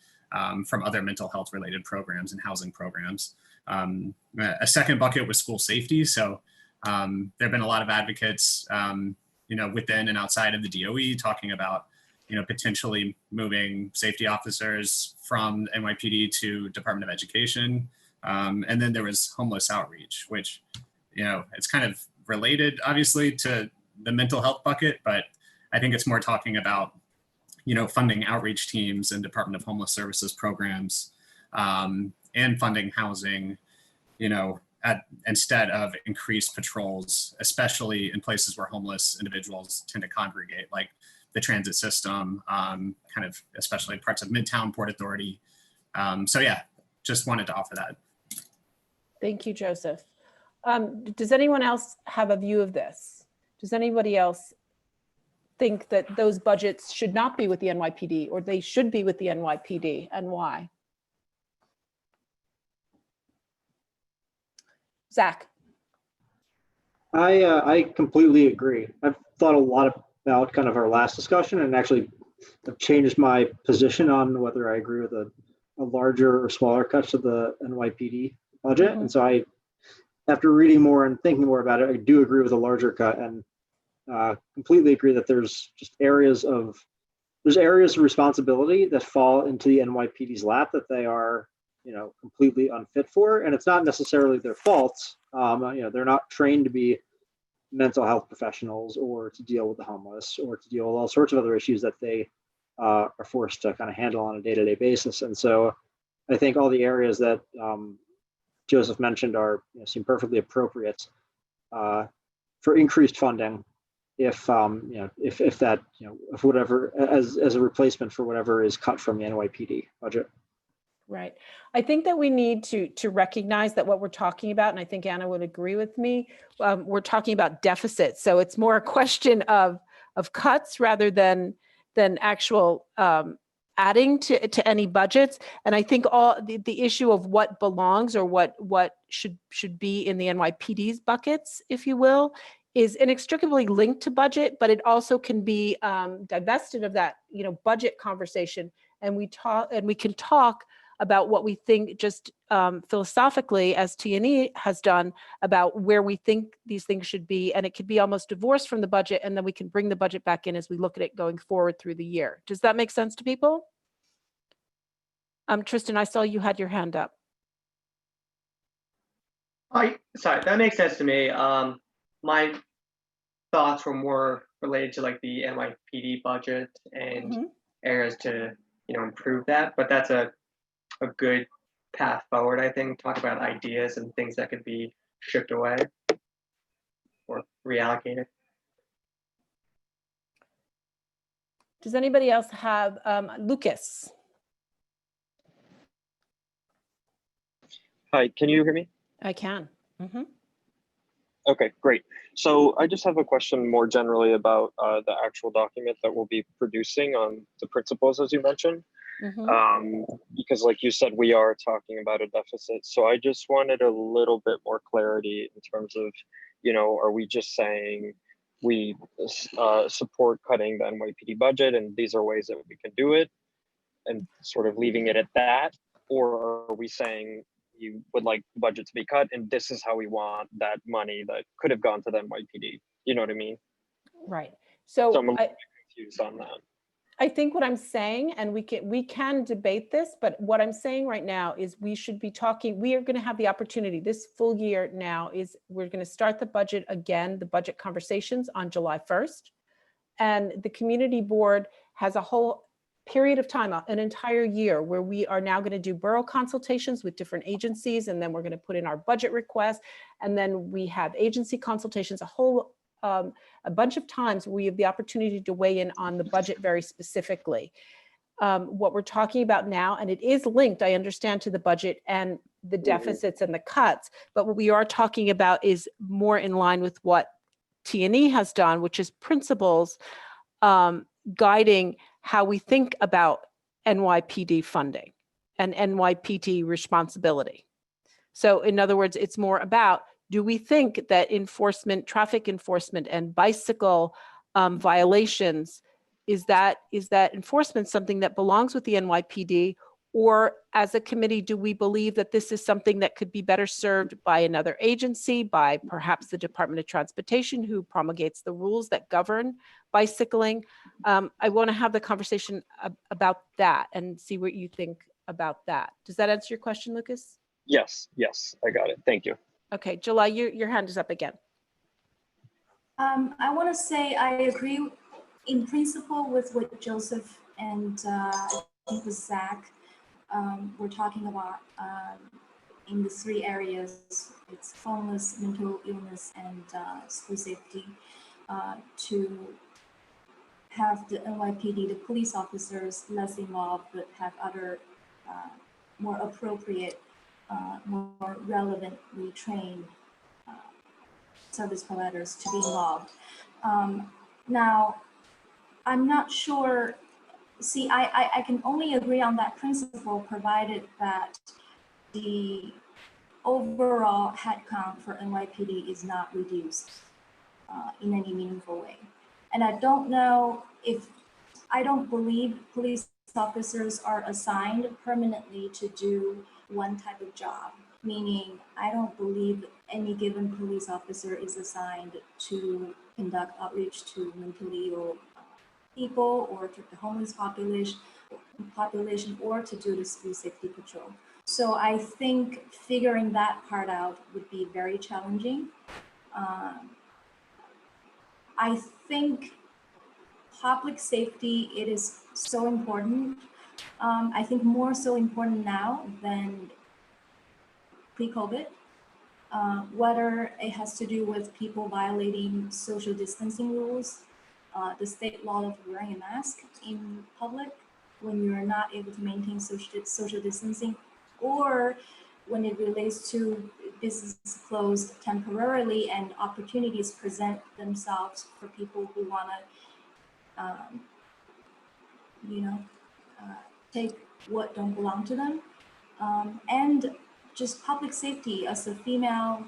from other mental health related programs and housing programs. A second bucket was school safety. So there have been a lot of advocates, within and outside of the DOE talking about, potentially moving safety officers from NYPD to Department of Education. And then there was homeless outreach, which, it's kind of related obviously to the mental health bucket, but I think it's more talking about funding outreach teams and Department of Homeless Services programs, and funding housing, instead of increased patrols, especially in places where homeless individuals tend to congregate, like the transit system, kind of especially parts of Midtown, Port Authority. So yeah, just wanted to offer that. Thank you, Joseph. Does anyone else have a view of this? Does anybody else think that those budgets should not be with the NYPD, or they should be with the NYPD, and why? Zach. I completely agree. I've thought a lot about kind of our last discussion, and actually have changed my position on whether I agree with a larger or smaller cut to the NYPD budget. And so after reading more and thinking more about it, I do agree with a larger cut. And completely agree that there's areas of responsibility that fall into the NYPD's lap that they are, completely unfit for, and it's not necessarily their fault. They're not trained to be mental health professionals or to deal with the homeless or to deal with all sorts of other issues that they are forced to kind of handle on a day-to-day basis. And so I think all the areas that Joseph mentioned seem perfectly appropriate for increased funding if whatever, as a replacement for whatever is cut from the NYPD budget. Right. I think that we need to recognize that what we're talking about, and I think Anna would agree with me, we're talking about deficits. So it's more a question of cuts rather than actual adding to any budgets. And I think all the issue of what belongs or what should be in the NYPD's buckets, if you will, is inextricably linked to budget, but it also can be divested of that, budget conversation. And we can talk about what we think just philosophically, as T&E has done, about where we think these things should be. And it could be almost divorced from the budget, and then we can bring the budget back in as we look at it going forward through the year. Does that make sense to people? Tristan, I saw you had your hand up. Sorry, that makes sense to me. My thoughts were more related to like the NYPD budget and areas to improve that, but that's a good path forward, I think. Talk about ideas and things that could be shipped away or reallocated. Does anybody else have Lucas? Hi, can you hear me? I can. Okay, great. So I just have a question more generally about the actual document that we'll be producing on the principles, as you mentioned. Because like you said, we are talking about a deficit. So I just wanted a little bit more clarity in terms of, are we just saying we support cutting the NYPD budget and these are ways that we can do it and sort of leaving it at that? Or are we saying you would like the budget to be cut and this is how we want that money that could have gone to the NYPD? You know what I mean? Right. So I'm a little confused on that. I think what I'm saying, and we can debate this, but what I'm saying right now is we should be talking, we are going to have the opportunity this full year now is we're going to start the budget again, the budget conversations on July 1st. And the community board has a whole period of time, an entire year, where we are now going to do borough consultations with different agencies. And then we're going to put in our budget request. And then we have agency consultations, a bunch of times we have the opportunity to weigh in on the budget very specifically. What we're talking about now, and it is linked, I understand, to the budget and the deficits and the cuts, but what we are talking about is more in line with what T&E has done, which is principles guiding how we think about NYPD funding and NYPD responsibility. So in other words, it's more about, do we think that enforcement, traffic enforcement and bicycle violations, is that enforcement something that belongs with the NYPD? Or as a committee, do we believe that this is something that could be better served by another agency, by perhaps the Department of Transportation, who promulgates the rules that govern bicycling? I want to have the conversation about that and see what you think about that. Does that answer your question, Lucas? Yes, I got it. Thank you. Okay, July, your hand is up again. I want to say I agree in principle with what Joseph and I think with Zach we're talking about in the three areas. It's homeless, mental illness, and school safety. To have the NYPD, the police officers, less involved, but have other more appropriate, more relevantly trained service providers to be involved. Now, I'm not sure. See, I can only agree on that principle provided that the overall headcount for NYPD is not reduced in any meaningful way. And I don't believe police officers are assigned permanently to do one type of job, meaning I don't believe any given police officer is assigned to conduct outreach to mentally ill people or to the homeless population or to do the school safety patrol. So I think figuring that part out would be very challenging. I think public safety, it is so important. I think more so important now than pre-COVID. Whether it has to do with people violating social distancing rules, the state law of wearing a mask in public when you're not able to maintain social distancing, or when it relates to business closed temporarily and opportunities present themselves for people who want to, take what don't belong to them, and just public safety. As a female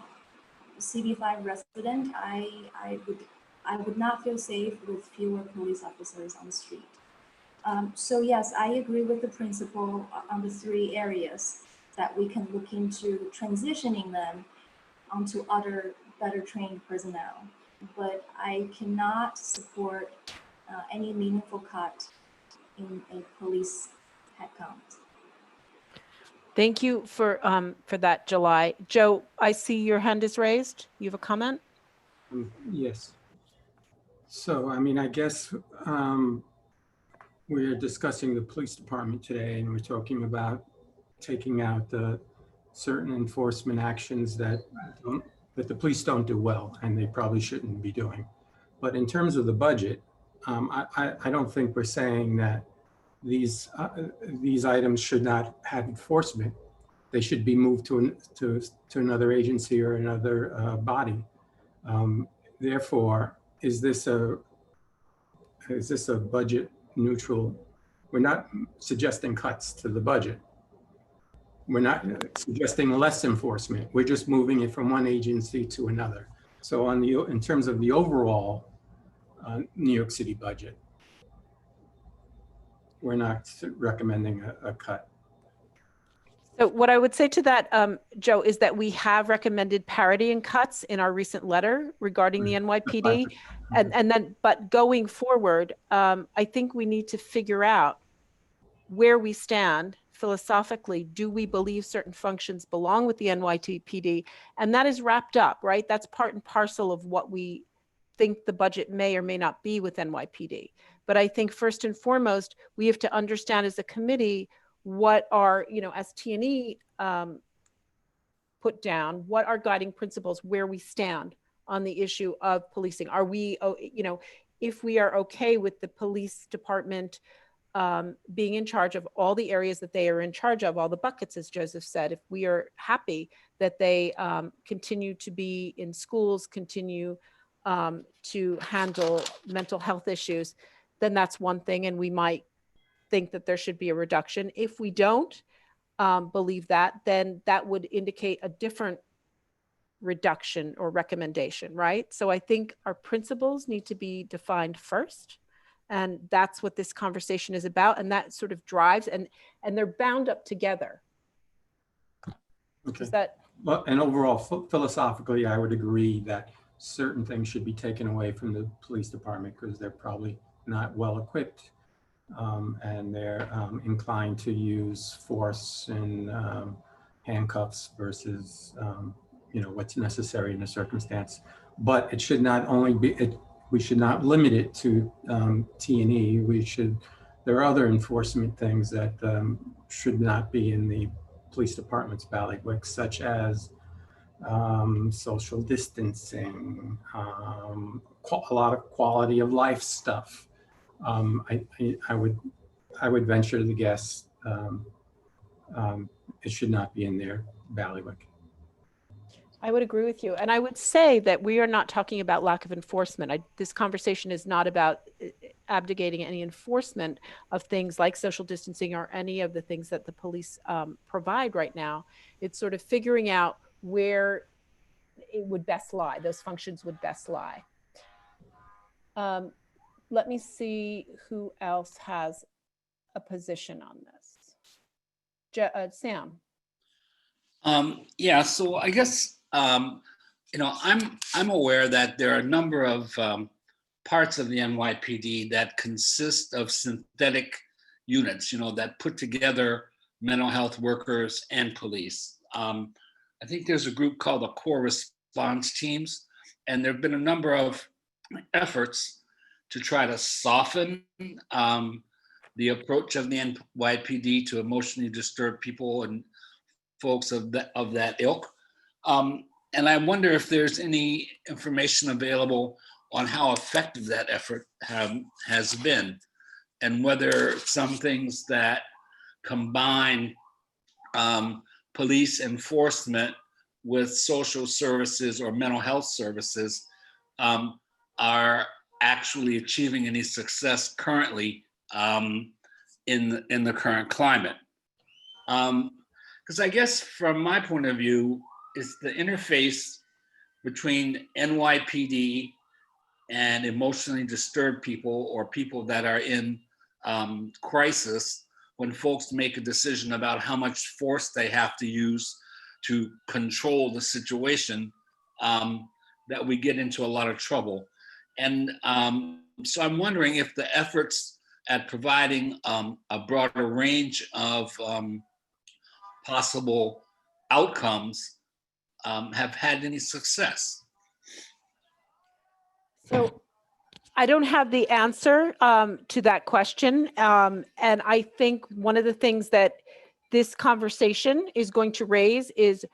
CB5 resident, I would not feel safe with fewer police officers on the street. So yes, I agree with the principal on the 3 areas that we can look into transitioning them onto other better trained personnel. But I cannot support any meaningful cut in a police headcount. Thank you for that, July. Joe, I see your hand is raised. You have a comment? Yes. So, I mean, I guess we're discussing the police department today, and we're talking about taking out the certain enforcement actions that the police don't do well, and they probably shouldn't be doing. But in terms of the budget, I don't think we're saying that these items should not have enforcement. They should be moved to another agency or another body. Therefore, is this a budget neutral? We're not suggesting cuts to the budget. We're not suggesting less enforcement. We're just moving it from one agency to another. So in terms of the overall New York City budget, we're not recommending a cut. So what I would say to that, Joe, is that we have recommended parity and cuts in our recent letter regarding the NYPD. But going forward, I think we need to figure out where we stand philosophically. Do we believe certain functions belong with the NYPD? And that is wrapped up, right? That's part and parcel of what we think the budget may or may not be with NYPD. But I think first and foremost, we have to understand as a committee what are, as T&E put down, what are guiding principles, where we stand on the issue of policing. Are we, if we are okay with the police department being in charge of all the areas that they are in charge of, all the buckets, as Joseph said, if we are happy that they continue to be in schools, continue to handle mental health issues, then that's one thing, and we might think that there should be a reduction. If we don't believe that, then that would indicate a different reduction or recommendation, right? So I think our principles need to be defined first, and that's what this conversation is about, and that sort of drives, and they're bound up together. Okay. Is that? Well, and overall, philosophically, I would agree that certain things should be taken away from the police department because they're probably not well equipped. And they're inclined to use force and handcuffs versus, what's necessary in a circumstance. But it should not only be, we should not limit it to T&E. There are other enforcement things that should not be in the police department's bailiwick, such as social distancing, a lot of quality of life stuff. I would venture to guess it should not be in their bailiwick. I would agree with you. And I would say that we are not talking about lack of enforcement. This conversation is not about abdicating any enforcement of things like social distancing or any of the things that the police provide right now. It's sort of figuring out where it would best lie, those functions would best lie. Let me see who else has a position on this. Sam. Yeah, so I guess I'm aware that there are a number of parts of the NYPD that consist of synthetic units, that put together mental health workers and police. I think there's a group called the Core Response Teams, and there have been a number of efforts to try to soften the approach of the NYPD to emotionally disturbed people and folks of that ilk. And I wonder if there's any information available on how effective that effort has been, and whether some things that combine police enforcement with social services or mental health services are actually achieving any success currently in the current climate. Because I guess from my point of view, it's the interface between NYPD and emotionally disturbed people, or people that are in crisis, when folks make a decision about how much force they have to use to control the situation, that we get into a lot of trouble. And so I'm wondering if the efforts at providing a broader range of possible outcomes have had any success. So I don't have the answer to that question. And I think one of the things that this conversation is going to raise is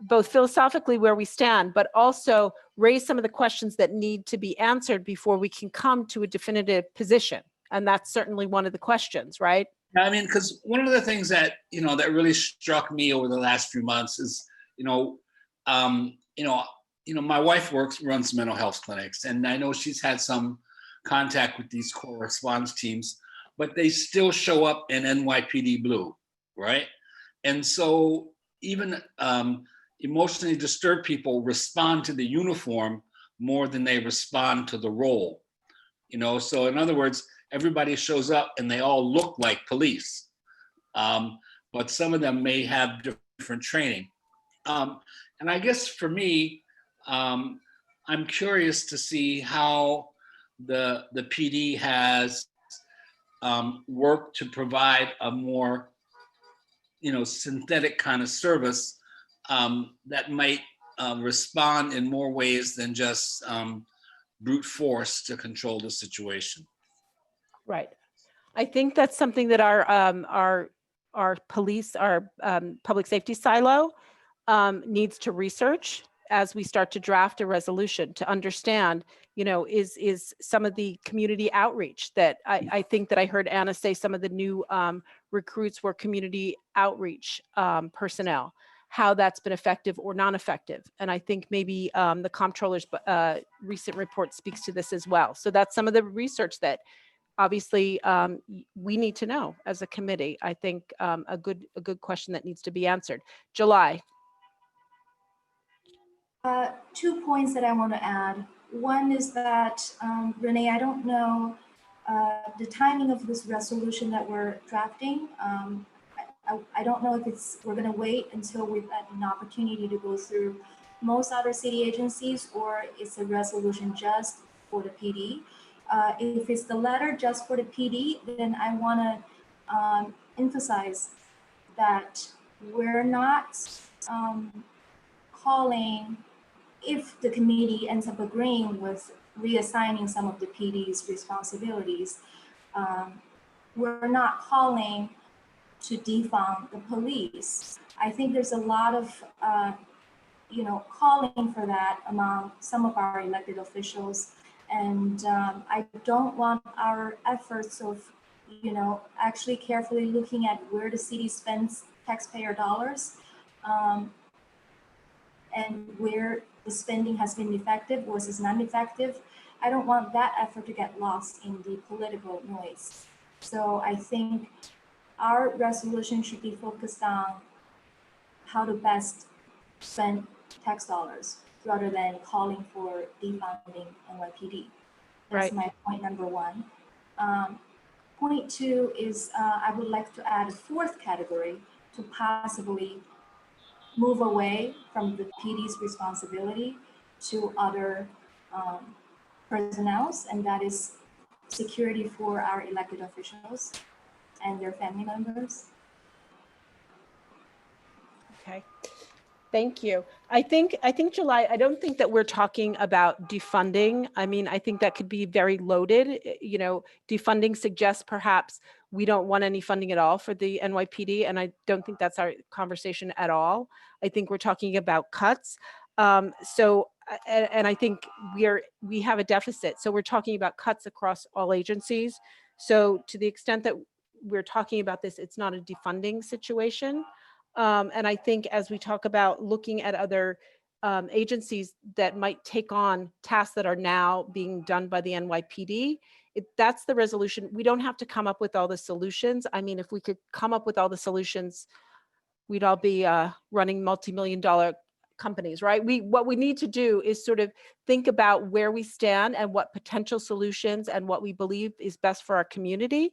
both philosophically where we stand, but also raise some of the questions that need to be answered before we can come to a definitive position. And that's certainly one of the questions, right? I mean, because one of the things that, that really struck me over the last few months is, my wife runs mental health clinics, and I know she's had some contact with these core response teams, but they still show up in NYPD blue, right? And so even emotionally disturbed people respond to the uniform more than they respond to the role. So in other words, everybody shows up and they all look like police, but some of them may have different training. And I guess for me, I'm curious to see how the PD has worked to provide a more, synthetic kind of service that might respond in more ways than just brute force to control the situation. Right. I think that's something that our police, our public safety silo needs to research as we start to draft a resolution, to understand, is some of the community outreach that I think that I heard Anna say some of the new recruits were community outreach personnel, how that's been effective or non-effective. And I think maybe the comptroller's recent report speaks to this as well. So that's some of the research that obviously we need to know as a committee. I think a good question that needs to be answered. July. 2 points that I want to add. One is that, Renee, I don't know the timing of this resolution that we're drafting. I don't know if we're going to wait until we've had an opportunity to go through most other city agencies, or it's a resolution just for the PD. If it's the latter, just for the PD, then I want to emphasize that we're not calling, if the committee ends up agreeing with reassigning some of the PD's responsibilities, we're not calling to defund the police. I think there's a lot of, calling for that among some of our elected officials. And I don't want our efforts of, actually carefully looking at where the city spends taxpayer dollars and where the spending has been effective versus non-effective. I don't want that effort to get lost in the political noise. So I think our resolution should be focused on how to best spend tax dollars rather than calling for defunding NYPD. That's Right. my point number one. Point two is I would like to add a fourth category to possibly move away from the PD's responsibility. to other personnel, and that is security for our elected officials and their family members. Okay, thank you. I think July, I don't think that we're talking about defunding. I mean, I think that could be very loaded. You know, defunding suggests perhaps we don't want any funding at all for the NYPD, and I don't think that's our conversation at all. I think we're talking about cuts. And I think we have a deficit. So we're talking about cuts across all agencies. So to the extent that we're talking about this, it's not a defunding situation. And I think as we talk about looking at other agencies that might take on tasks that are now being done by the NYPD, that's the resolution. We don't have to come up with all the solutions. I mean, if we could come up with all the solutions, we'd all be running multi-million-dollar companies, right? What we need to do is sort of think about where we stand and what potential solutions and what we believe is best for our community.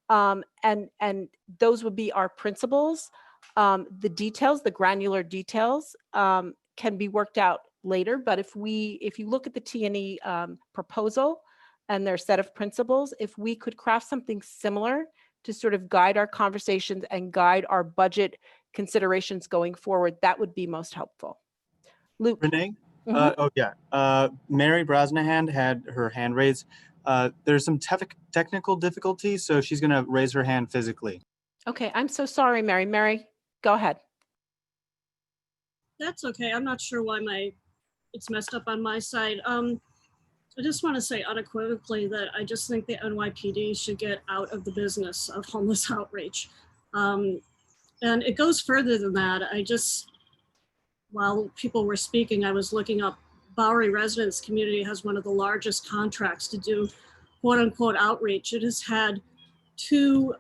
And those would be our principles. The details, the granular details, can be worked out later. But if you look at the T&E proposal and their set of principles, if we could craft something similar to sort of guide our conversations and guide our budget considerations going forward, that would be most helpful. Luke. Renee? Mhm. Mary Brosnahan had her hand raised. There's some technical difficulty, so she's going to raise her hand physically. Okay, I'm so sorry, Mary. Mary, go ahead. That's okay. I'm not sure why it's messed up on my side. I just want to say unequivocally that I just think the NYPD should get out of the business of homeless outreach. And it goes further than that. While people were speaking, I was looking up Bowery Residence Community has one of the largest contracts to do quote unquote outreach. It has had 2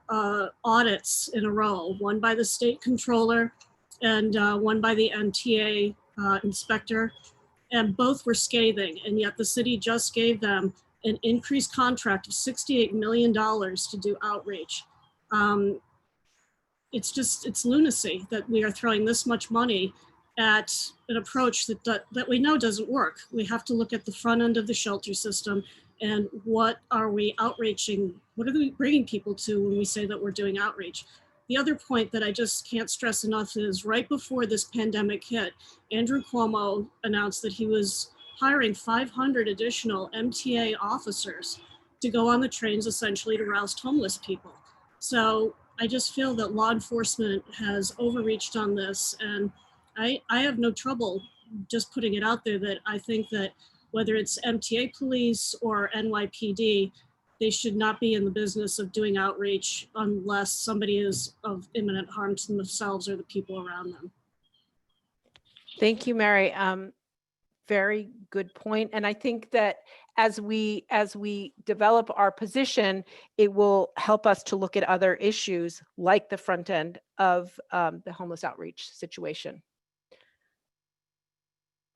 audits in a row, one by the state controller and one by the MTA inspector, and both were scathing. And yet the city just gave them an increased contract of $68 million to do outreach. It's lunacy that we are throwing this much money at an approach that we know doesn't work. We have to look at the front end of the shelter system and what are we outreaching? What are we bringing people to when we say that we're doing outreach? The other point that I just can't stress enough is right before this pandemic hit, Andrew Cuomo announced that he was hiring 500 additional MTA officers to go on the trains essentially to roust homeless people. So I just feel that law enforcement has overreached on this, and I have no trouble just putting it out there that I think that whether it's MTA police or NYPD, they should not be in the business of doing outreach unless somebody is of imminent harm to themselves or the people around them. Thank you, Mary. Very good point. And I think that as we develop our position, it will help us to look at other issues like the front end of the homeless outreach situation.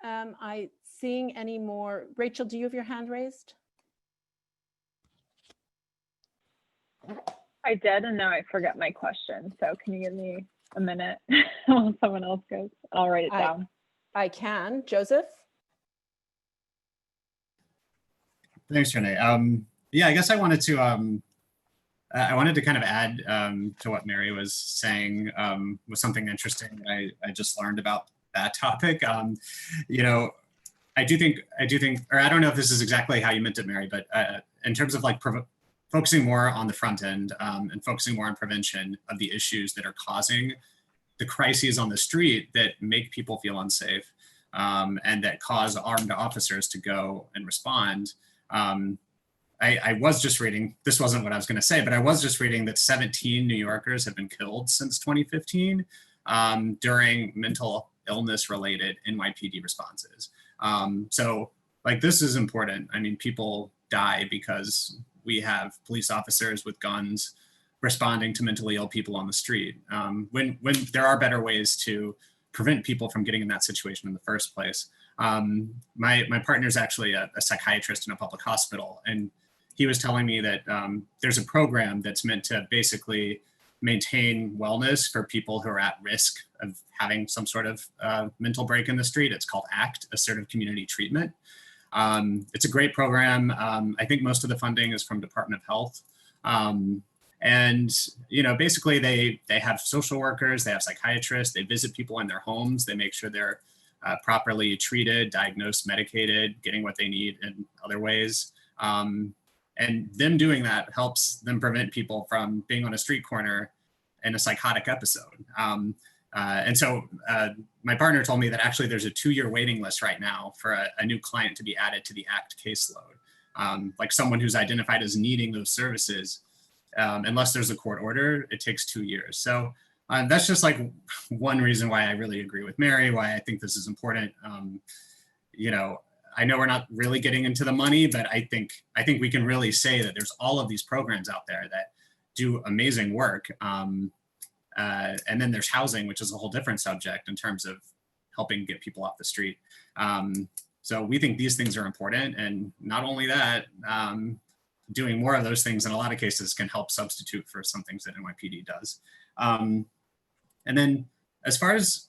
I seeing any more. Rachel, do you have your hand raised? I did, and now I forget my question. So can you give me a minute while someone else goes? I'll write it down. I can. Joseph? Thanks, Renee. Yeah, I guess I wanted to kind of add to what Mary was saying was something interesting that I just learned about that topic. You know, I do think, or I don't know if this is exactly how you meant it, Mary, but in terms of like focusing more on the front end and focusing more on prevention of the issues that are causing the crises on the street that make people feel unsafe and that cause armed officers to go and respond. I was just reading, this wasn't what I was going to say, but I was just reading that 17 New Yorkers have been killed since 2015 during mental illness related NYPD responses. So like, this is important. I mean, people die because we have police officers with guns responding to mentally ill people on the street. When there are better ways to prevent people from getting in that situation in the first place. My partner's actually a psychiatrist in a public hospital, and he was telling me that there's a program that's meant to basically maintain wellness for people who are at risk of having some sort of mental break in the street. It's called ACT, Assertive Community Treatment. It's a great program. I think most of the funding is from Department of Health. And, you know, basically they have social workers, they have psychiatrists, they visit people in their homes, they make sure they're properly treated, diagnosed, medicated, getting what they need in other ways. And them doing that helps them prevent people from being on a street corner in a psychotic episode. And so my partner told me that actually there's a 2-year waiting list right now for a new client to be added to the ACT caseload. Like someone who's identified as needing those services, unless there's a court order, it takes 2 years. So that's just like one reason why I really agree with Mary, why I think this is important. You know, I know we're not really getting into the money, but I think we can really say that there's all of these programs out there that do amazing work. And then there's housing, which is a whole different subject in terms of helping get people off the street. So we think these things are important. And not only that, doing more of those things in a lot of cases can help substitute for some things that NYPD does. And then as far as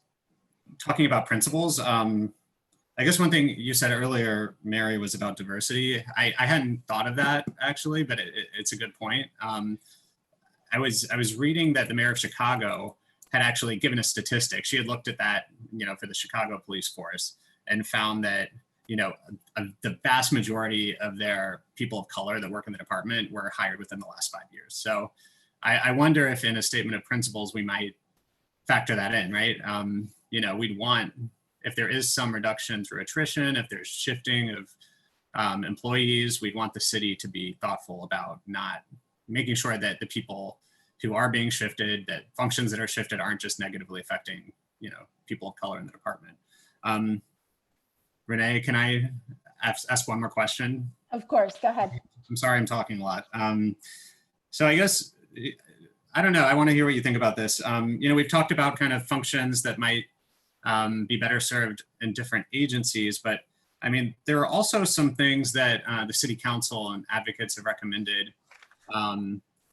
talking about principles, I guess one thing you said earlier, Mary, was about diversity. I hadn't thought of that actually, but it's a good point. I was reading that the mayor of Chicago had actually given a statistic. She had looked at that, you know, for the Chicago police force and found that, you know, the vast majority of their people of color that work in the department were hired within the last 5 years. So I wonder if in a statement of principles, we might factor that in, right? You know, we'd want, if there is some reduction through attrition, if there's shifting of employees, we'd want the city to be thoughtful about not making sure that the people who are being shifted, that functions that are shifted aren't just negatively affecting, you know, people of color in the department. Renee, can I ask one more question? Of course, go ahead. I'm sorry, I'm talking a lot. So I guess, I don't know, I want to hear what you think about this. You know, we've talked about kind of functions that might be better served in different agencies, but I mean, there are also some things that the city council and advocates have recommended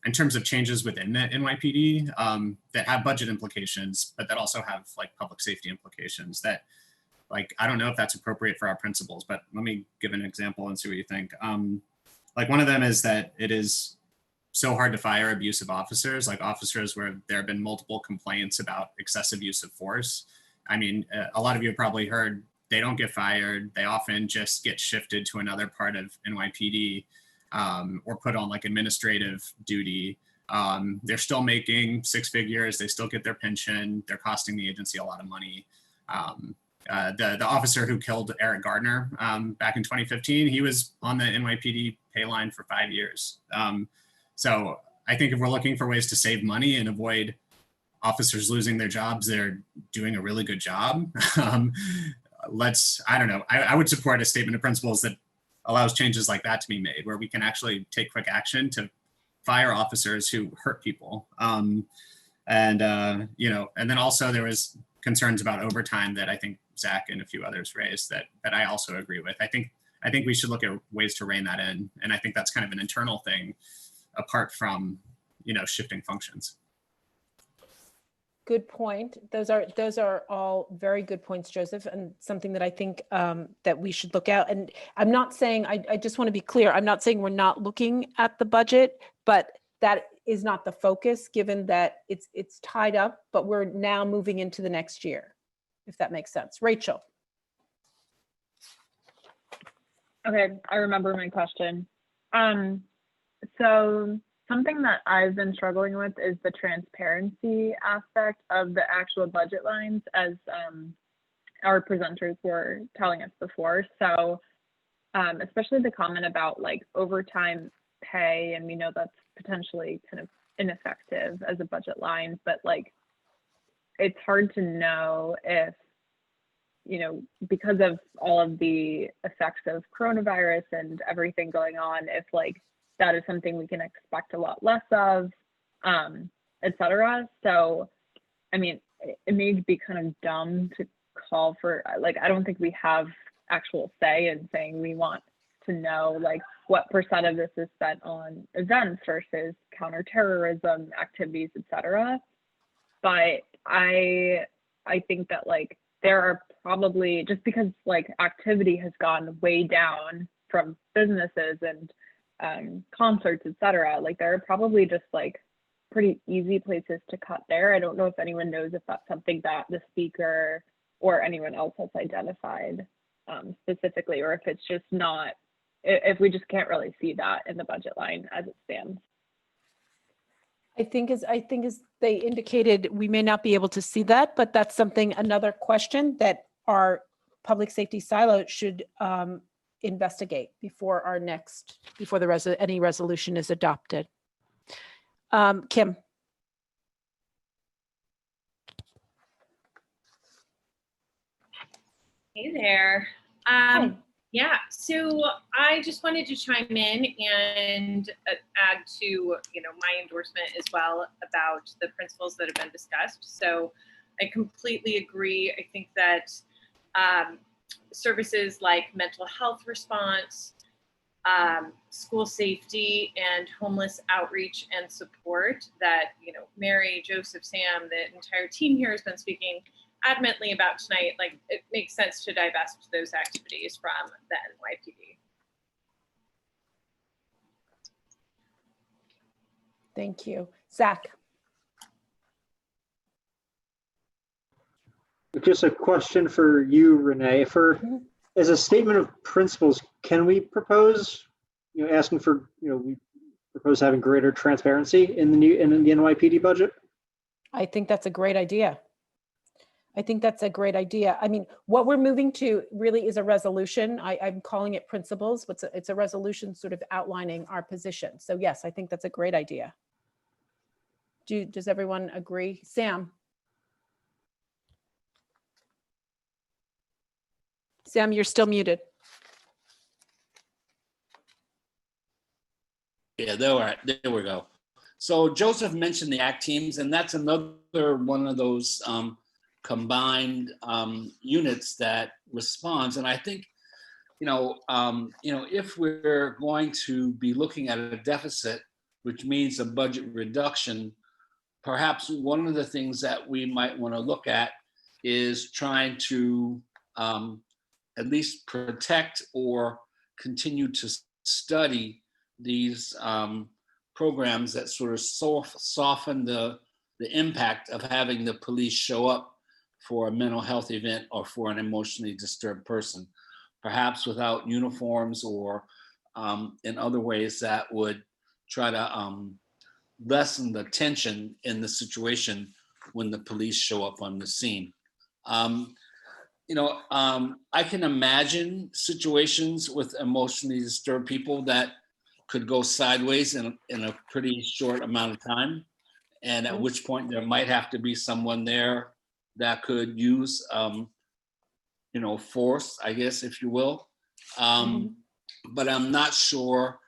in terms of changes within the NYPD that have budget implications, but that also have like public safety implications that, like, I don't know if that's appropriate for our principles, but let me give an example and see what you think. Like one of them is that it is so hard to fire abusive officers, like officers where there have been multiple complaints about excessive use of force. I mean, a lot of you have probably heard they don't get fired. They often just get shifted to another part of NYPD or put on like administrative duty. They're still making 6 figures. They still get their pension. They're costing the agency a lot of money. The officer who killed Eric Gardner back in 2015, he was on the NYPD pay line for 5 years. So I think if we're looking for ways to save money and avoid officers losing their jobs, they're doing a really good job. I don't know, I would support a statement of principles that allows changes like that to be made, where we can actually take quick action to fire officers who hurt people. You know, and then also there was concerns about overtime that I think Zach and a few others raised that I also agree with. I think we should look at ways to rein that in. And I think that's kind of an internal thing apart from, you know, shifting functions. Good point. Those are all very good points, Joseph, and something that I think that we should look at. And I'm not saying, I just want to be clear, I'm not saying we're not looking at the budget, but that is not the focus, given that it's tied up, but we're now moving into the next year, if that makes sense. Rachel. Okay, I remember my question. So something that I've been struggling with is the transparency aspect of the actual budget lines, as our presenters were telling us before. So especially the comment about like overtime pay, and we know that's potentially kind of ineffective as a budget line, but like it's hard to know if, you know, because of all of the effects of coronavirus and everything going on, if like that is something we can expect a lot less of, et cetera. So, I mean, it may be kind of dumb to call for, like, I don't think we have actual say in saying we want to know like what percent of this is spent on events versus counterterrorism activities, etc. But I think that like there are probably, just because like activity has gone way down from businesses and concerts, etc., like there are probably just like pretty easy places to cut there. I don't know if anyone knows if that's something that the speaker or anyone else has identified specifically, or if it's just not, if we just can't really see that in the budget line as it stands. I think as they indicated, we may not be able to see that, but that's something, another question that our public safety silo should investigate before any resolution is adopted. Kim. Hey there. Hi. Yeah, so I just wanted to chime in and add to, my endorsement as well about the principles that have been discussed. So I completely agree. I think that services like mental health response, school safety, and homeless outreach and support that, Mary, Joseph, Sam, the entire team here has been speaking adamantly about tonight, like it makes sense to divest those activities from the NYPD. Thank you. Zach. Just a question for you, Renee. As a statement of principles, can we propose, asking for, we propose having greater transparency in the NYPD budget? I think that's a great idea. I mean, what we're moving to really is a resolution. I'm calling it principles, but it's a resolution sort of outlining our position. So yes, I think that's a great idea. Does everyone agree? Sam? Sam, you're still muted. Yeah, there we go. So Joseph mentioned the ACT teams, and that's another one of those combined units that responds. And I think, if we're going to be looking at a deficit, which means a budget reduction, perhaps one of the things that we might want to look at is trying to at least protect or continue to study these programs that sort of soften the impact of having the police show up for a mental health event or for an emotionally disturbed person, perhaps without uniforms or in other ways that would try to lessen the tension in the situation when the police show up on the scene. I can imagine situations with emotionally disturbed people that could go sideways in a pretty short amount of time, and at which point there might have to be someone there that could use, force, I guess, if you will. But I'm not sure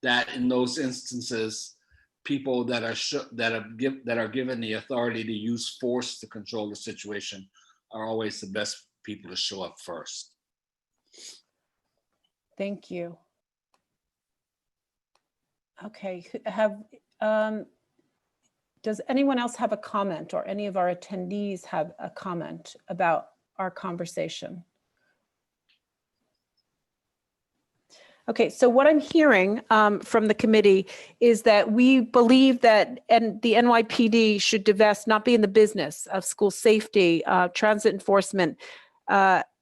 that in those instances, people that are given the authority to use force to control the situation are always the best people to show up first. Thank you. Okay, does anyone else have a comment, or any of our attendees have a comment about our conversation? Okay, so what I'm hearing from the committee is that we believe that the NYPD should divest, not be in the business of school safety, transit enforcement,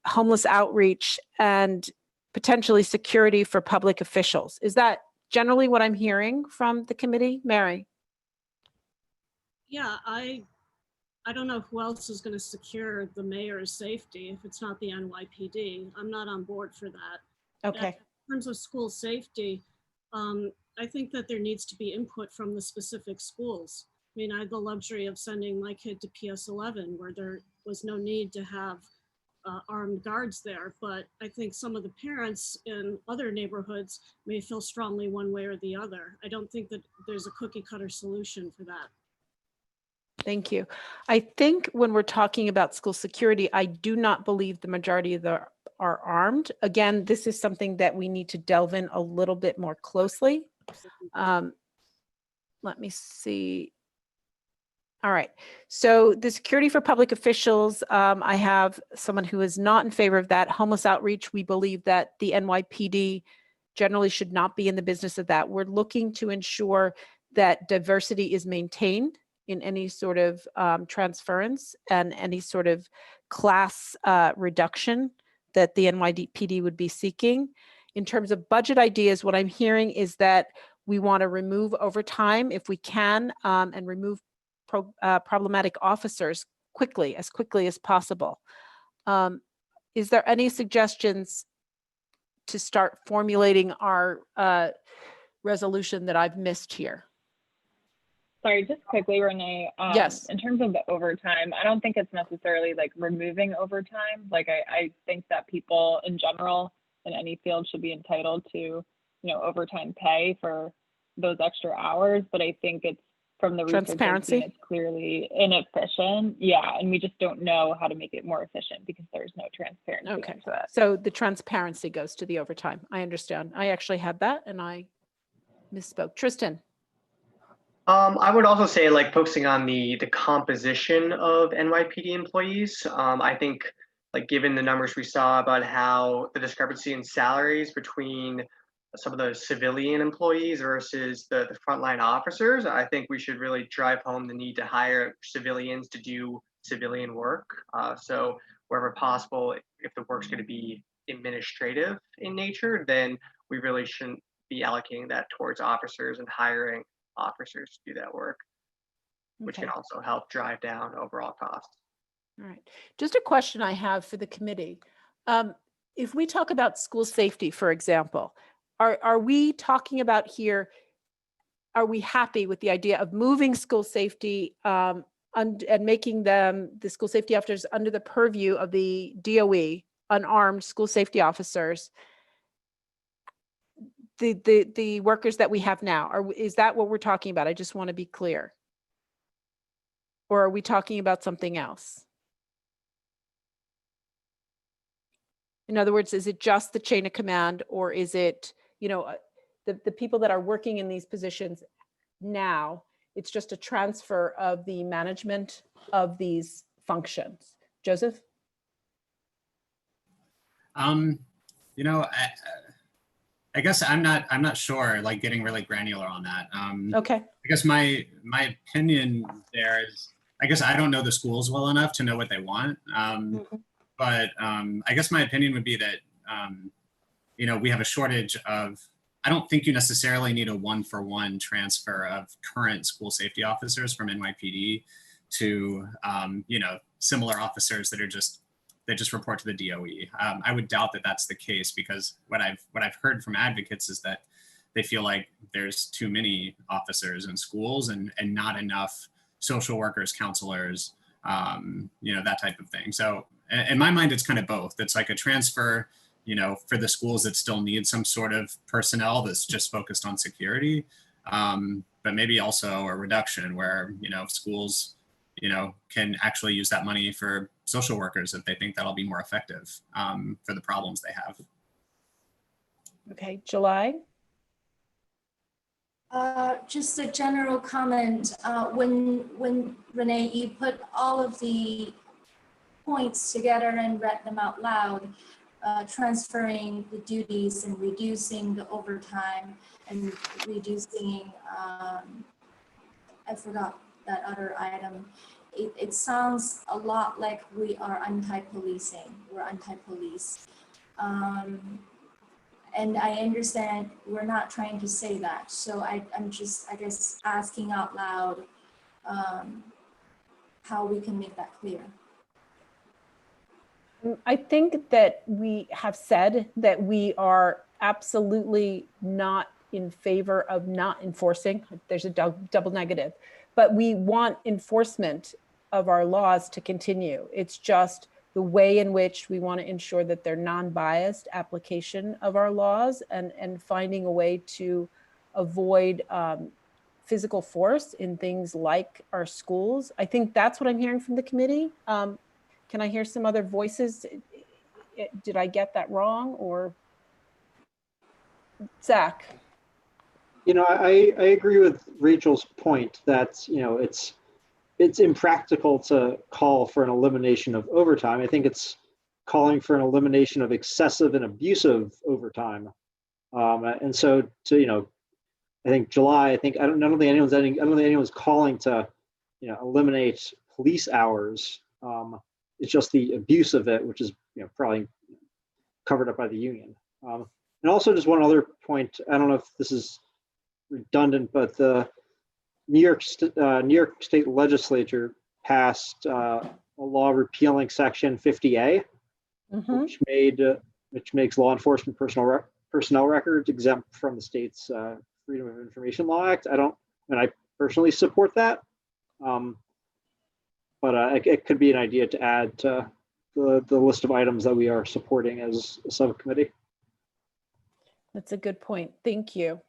homeless outreach, and potentially security for public officials. Is that generally what I'm hearing from the committee? Mary? Yeah, I don't know who else is going to secure the mayor's safety if it's not the NYPD. I'm not on board for that. Okay. In terms of school safety, I think that there needs to be input from the specific schools. I mean, I had the luxury of sending my kid to PS 11 where there was no need to have armed guards there, but I think some of the parents in other neighborhoods may feel strongly one way or the other. I don't think that there's a cookie cutter solution for that. Thank you. I think when we're talking about school security, I do not believe the majority of the are armed. Again, this is something that we need to delve in a little bit more closely. Let me see. All right. So the security for public officials, I have someone who is not in favor of that. Homeless outreach, we believe that the NYPD generally should not be in the business of that. We're looking to ensure that diversity is maintained in any sort of transference and any sort of class reduction that the NYPD would be seeking. In terms of budget ideas, what I'm hearing is that we want to remove overtime if we can, and remove problematic officers as quickly as possible. Is there any suggestions to start formulating our resolution that I've missed here? Sorry, just quickly, Renee. Yes. In terms of the overtime, I don't think it's necessarily like removing overtime. Like I think that people in general in any field should be entitled to, you know, overtime pay for those extra hours. But I think it's from the research I've seen, it's clearly inefficient. Yeah, and we just don't know how to make it more efficient because there's no transparency into it. So the transparency goes to the overtime. I understand. I actually had that and I misspoke. Tristan. I would also say, like, focusing on the composition of NYPD employees. I think, like, given the numbers we saw about how the discrepancy in salaries between some of the civilian employees versus the frontline officers, I think we should really drive home the need to hire civilians to do civilian work. So wherever possible, if the work's going to be administrative in nature, then we really shouldn't be allocating that towards officers and hiring officers to do that work, which can also help drive down overall costs. All right. Just a question I have for the committee. If we talk about school safety, for example, are we talking about here, are we happy with the idea of moving school safety and making them, the school safety officers, under the purview of the DOE, unarmed school safety officers, the workers that we have now? Is that what we're talking about? I just want to be clear. Or are we talking about something else? In other words, is it just the chain of command, or is it, you know, the people that are working in these positions now, it's just a transfer of the management of these functions? Joseph? You know, I guess I'm not sure, like, getting really granular on that. Okay. I guess my opinion there is, I guess I don't know the schools well enough to know what they want. But I guess my opinion would be that, you know, we have a shortage of, I don't think you necessarily need a one-for-one transfer of current school safety officers from NYPD to, you know, similar officers that just report to the DOE. I would doubt that that's the case, because what I've heard from advocates is that they feel like there's too many officers in schools and not enough social workers, counselors, you know, that type of thing. So in my mind, it's kind of both. It's like a transfer, you know, for the schools that still need some sort of personnel that's just focused on security, but maybe also a reduction where, you know, schools, you know, can actually use that money for social workers if they think that'll be more effective for the problems they have. Okay, July? Just a general comment. When Renee, you put all of the points together and read them out loud, transferring the duties and reducing the overtime and reducing, I forgot that other item. It sounds a lot like we are anti-policing. We're anti-police. And I understand we're not trying to say that. So I'm just, I guess, asking out loud how we can make that clear. I think that we have said that we are absolutely not in favor of not enforcing. There's a double negative, but we want enforcement of our laws to continue. It's just the way in which we want to ensure that they're non-biased application of our laws, and finding a way to avoid physical force in things like our schools. I think that's what I'm hearing from the committee. Can I hear some other voices? Did I get that wrong, or Zach? You know, I agree with Rachel's point that, you know, it's impractical to call for an elimination of overtime. I think it's calling for an elimination of excessive and abusive overtime. And so, to, you know, I think July, I don't think anyone's calling to, you know, eliminate police hours. It's just the abuse of it, which is, you know, probably covered up by the union. And also, just one other point. I don't know if this is redundant, but the New York State Legislature passed a law repealing Section 50A, which makes law enforcement personnel records exempt from the state's Freedom of Information Law Act. I personally support that, but it could be an idea to add to the list of items that we are supporting as a subcommittee. That's a good point. Thank you.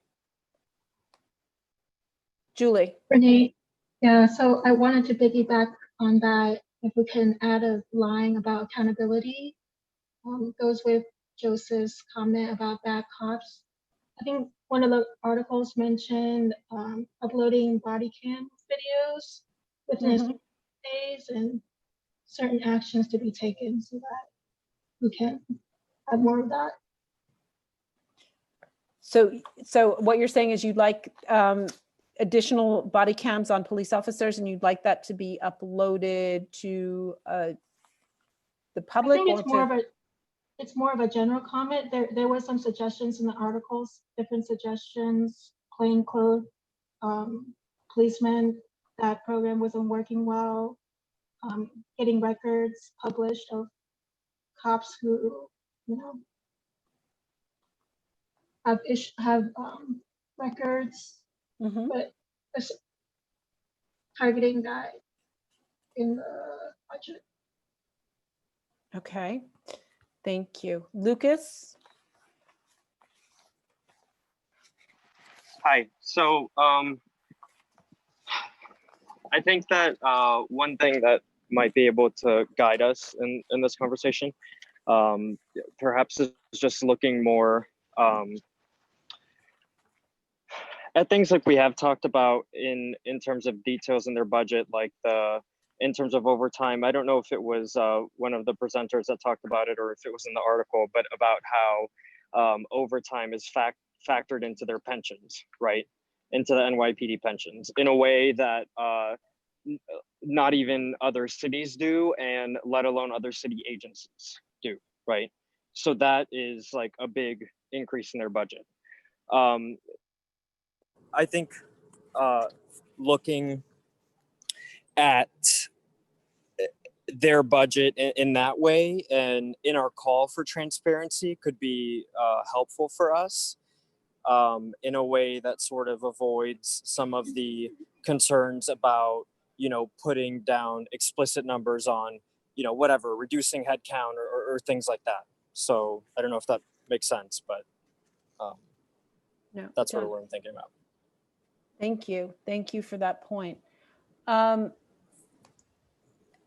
Julie. Renee, yeah, so I wanted to piggyback on that. If we can add a line about accountability, goes with Joseph's comment about bad cops. I think one of the articles mentioned uploading body cam videos within a certain days and certain actions to be taken so that we can have more of that. So what you're saying is you'd like additional body cams on police officers, and you'd like that to be uploaded to the public? I think it's more of a general comment. There were some suggestions in the articles, different suggestions, plainclothes policemen, that program wasn't working well, getting records published of cops who, you know, have records, but targeting that in the budget. Okay, thank you. Lucas? Hi, so I think that one thing that might be able to guide us in this conversation, perhaps is just looking more at things like we have talked about in terms of details in their budget, like in terms of overtime. I don't know if it was one of the presenters that talked about it or if it was in the article, but about how overtime is factored into their pensions, right? Into the NYPD pensions in a way that not even other cities do, and let alone other city agencies do, right? So that is like a big increase in their budget. I think looking at their budget in that way and in our call for transparency could be helpful for us in a way that sort of avoids some of the concerns about, you know, putting down explicit numbers on, you know, whatever, reducing headcount or things like that. So I don't know if that makes sense, but no, that's sort of what I'm thinking about. Thank you. Thank you for that point.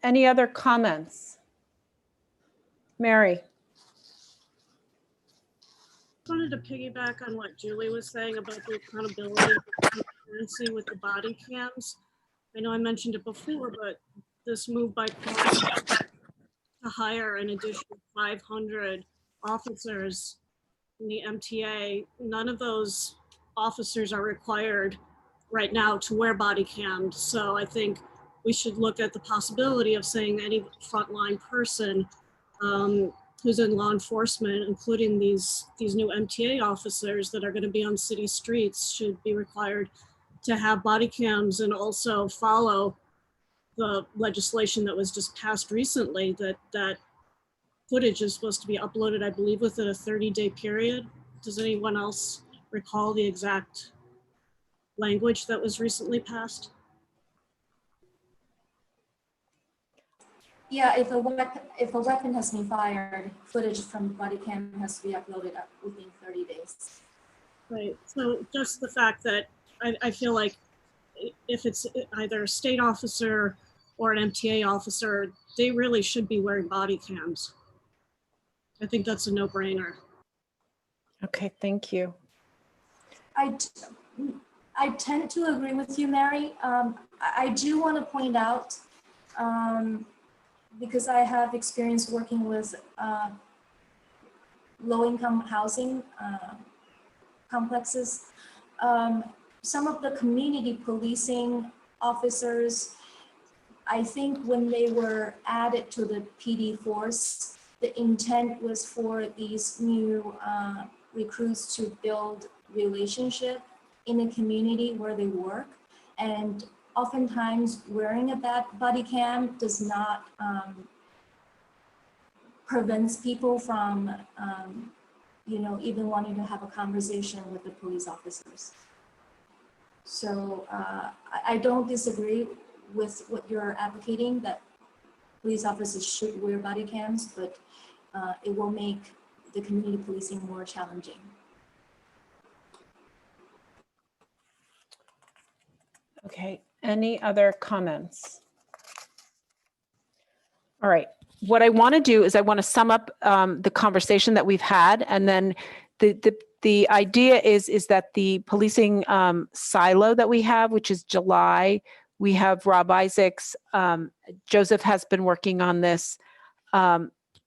Any other comments? Mary. I wanted to piggyback on what Julie was saying about the accountability and transparency with the body cams. I know I mentioned it before, but this move by Congress to hire an additional 500 officers in the MTA, none of those officers are required right now to wear body cams. So I think we should look at the possibility of saying any frontline person who's in law enforcement, including these new MTA officers that are going to be on city streets, should be required to have body cams and also follow the legislation that was just passed recently that footage is supposed to be uploaded, I believe, within a 30-day period. Does anyone else recall the exact language that was recently passed? Yeah, if a weapon has been fired, footage from the body cam has to be uploaded within 30 days. Right. So just the fact that I feel like if it's either a state officer or an MTA officer, they really should be wearing body cams. I think that's a no-brainer. Okay, thank you. I tend to agree with you, Mary. I do want to point out, because I have experience working with low-income housing complexes, some of the community policing officers, I think when they were added to the PD force, the intent was for these new recruits to build relationship in a community where they work. And oftentimes wearing a body cam does not prevents people from even wanting to have a conversation with the police officers. So I don't disagree with what you're advocating, that police officers should wear body cams, but it will make the community policing more challenging. Okay, any other comments? All right, what I want to do is I want to sum up the conversation that we've had, and then the idea is that the policing silo that we have, which is July, we have Rob Isaacs, Joseph has been working on this.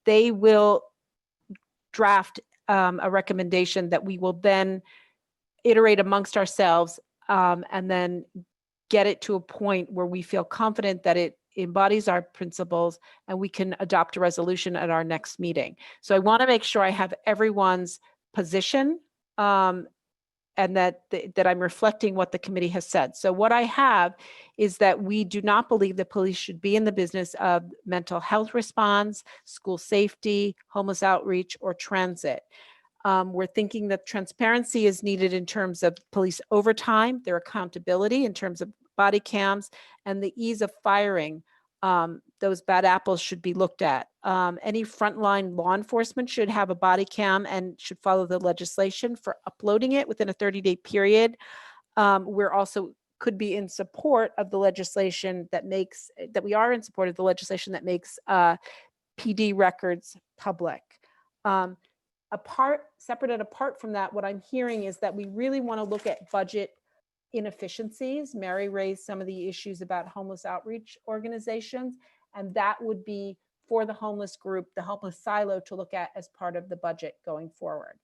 They will draft a recommendation that we will then iterate amongst ourselves and then get it to a point where we feel confident that it embodies our principles and we can adopt a resolution at our next meeting. So I want to make sure I have everyone's position and that I'm reflecting what the committee has said. So what I have is that we do not believe the police should be in the business of mental health response, school safety, homeless outreach, or transit. We're thinking that transparency is needed in terms of police overtime, their accountability in terms of body cams, and the ease of firing. Those bad apples should be looked at. Any frontline law enforcement should have a body cam and should follow the legislation for uploading it within a 30-day period. We're also could be in support of the legislation that makes, that we are in support of the legislation that makes PD records public. Separate and apart from that, what I'm hearing is that we really want to look at budget inefficiencies. Mary raised some of the issues about homeless outreach organizations, and that would be for the homeless group, the homeless silo, to look at as part of the budget going forward.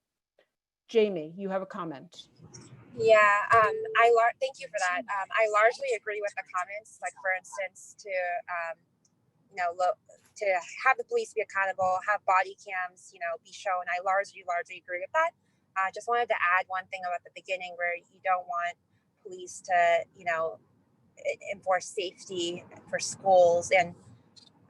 Jamie, you have a comment. Yeah, thank you for that. I largely agree with the comments. Like, for instance, to to have the police be accountable, have body cams, be shown. I largely agree with that. Just wanted to add one thing about the beginning, where you don't want police to, enforce safety for schools. And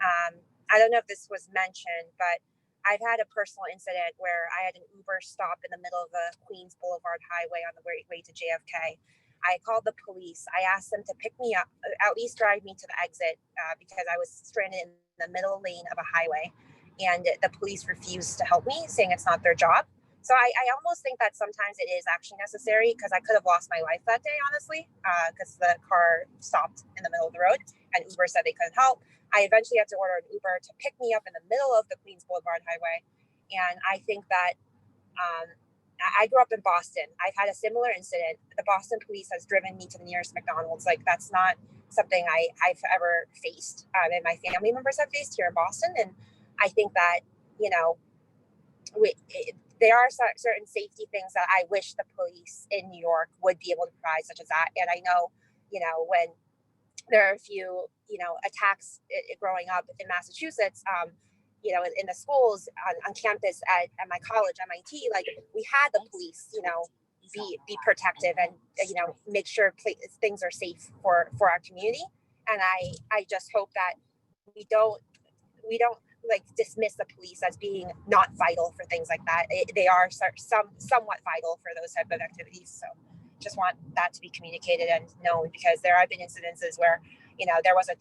I don't know if this was mentioned, but I've had a personal incident where I had an Uber stop in the middle of the Queens Boulevard highway on the way to JFK. I called the police. I asked them to pick me up, at least drive me to the exit, because I was stranded in the middle lane of a highway, and the police refused to help me, saying it's not their job. So I almost think that sometimes it is actually necessary, because I could have lost my life that day, honestly, because the car stopped in the middle of the road and Uber said they couldn't help. I eventually had to order an Uber to pick me up in the middle of the Queens Boulevard highway. And I think that I grew up in Boston. I've had a similar incident. The Boston police has driven me to the nearest McDonald's. Like, that's not something I've ever faced, and my family members have faced here in Boston. And I think that, there are certain safety things that I wish the police in New York would be able to provide, such as that. And I know, when there are a few, attacks growing up in Massachusetts, in the schools on campus at my college, MIT, like, we had the police, be protective and, make sure things are safe for our community. And I just hope that we don't like dismiss the police as being not vital for things like that. They are somewhat vital for those type of activities. So just want that to be communicated and known, because there have been incidences where, there was a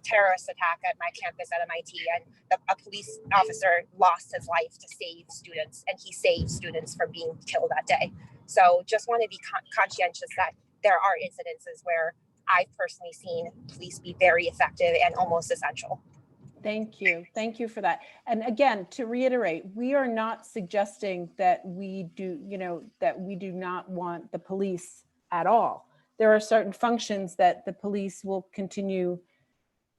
terrorist attack at my campus at MIT, and a police officer lost his life to save students, and he saved students from being killed that day. So just want to be conscientious that there are incidences where I've personally seen police be very effective and almost essential. Thank you. Thank you for that. And again, to reiterate, we are not suggesting that we do, that we do not want the police at all. There are certain functions that the police will continue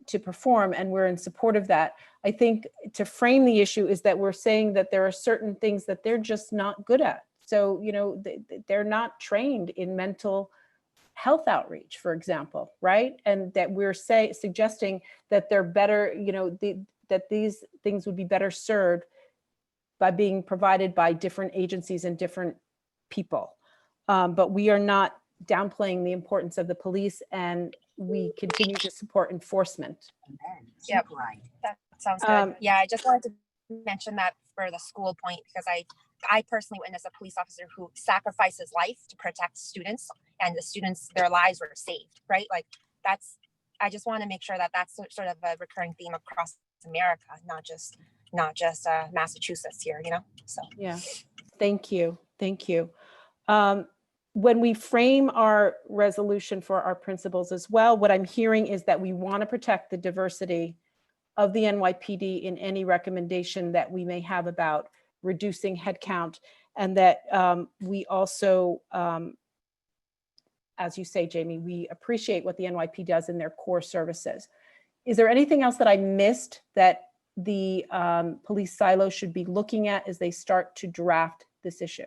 to perform, and we're in support of that. I think to frame the issue is that we're saying that there are certain things that they're just not good at. So, they're not trained in mental health outreach, for example, right? And that we're suggesting that they're better, that these things would be better served by being provided by different agencies and different people. But we are not downplaying the importance of the police, and we continue to support enforcement. Yep, that sounds good. Yeah, I just wanted to mention that for the school point, because I personally witnessed a police officer who sacrificed his life to protect students, and the students, their lives were saved, right? Like I just want to make sure that that's sort of a recurring theme across America, not just Massachusetts here, so. Yeah, thank you. When we frame our resolution for our principals as well, what I'm hearing is that we want to protect the diversity of the NYPD in any recommendation that we may have about reducing headcount, and that we also, as you say, Jamie, we appreciate what the NYPD does in their core services. Is there anything else that I missed that the police silo should be looking at as they start to draft this issue?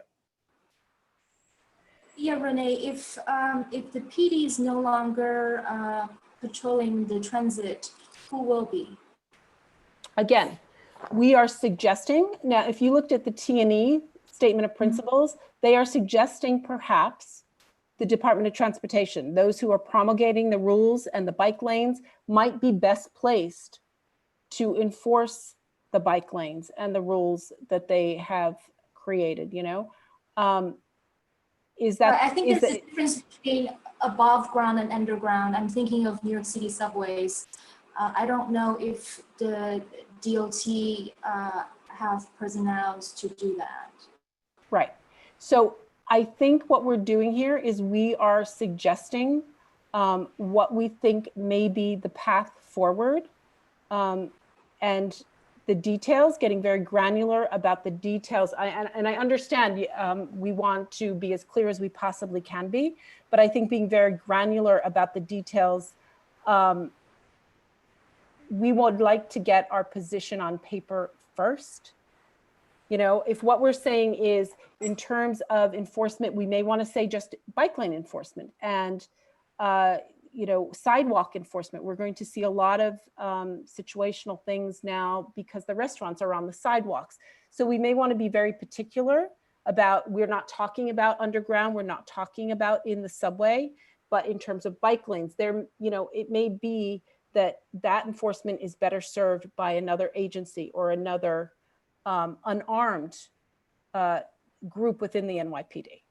Yeah, Renee, if the PD is no longer patrolling the transit, who will be? Again, we are suggesting, now if you looked at the T&E statement of principles, they are suggesting perhaps the Department of Transportation, those who are promulgating the rules and the bike lanes, might be best placed to enforce the bike lanes and the rules that they have created, Is that? I think there's a difference between above ground and underground. I'm thinking of New York City subways. I don't know if the DOT have personnel to do that. Right. So I think what we're doing here is we are suggesting what we think may be the path forward, and the details, getting very granular about the details. And I understand we want to be as clear as we possibly can be, but I think being very granular about the details, we would like to get our position on paper first. If what we're saying is in terms of enforcement, we may want to say just bike lane enforcement and sidewalk enforcement. We're going to see a lot of situational things now because the restaurants are on the sidewalks. So we may want to be very particular about, we're not talking about underground, we're not talking about in the subway, but in terms of bike lanes, it may be that enforcement is better served by another agency or another unarmed group within the NYPD.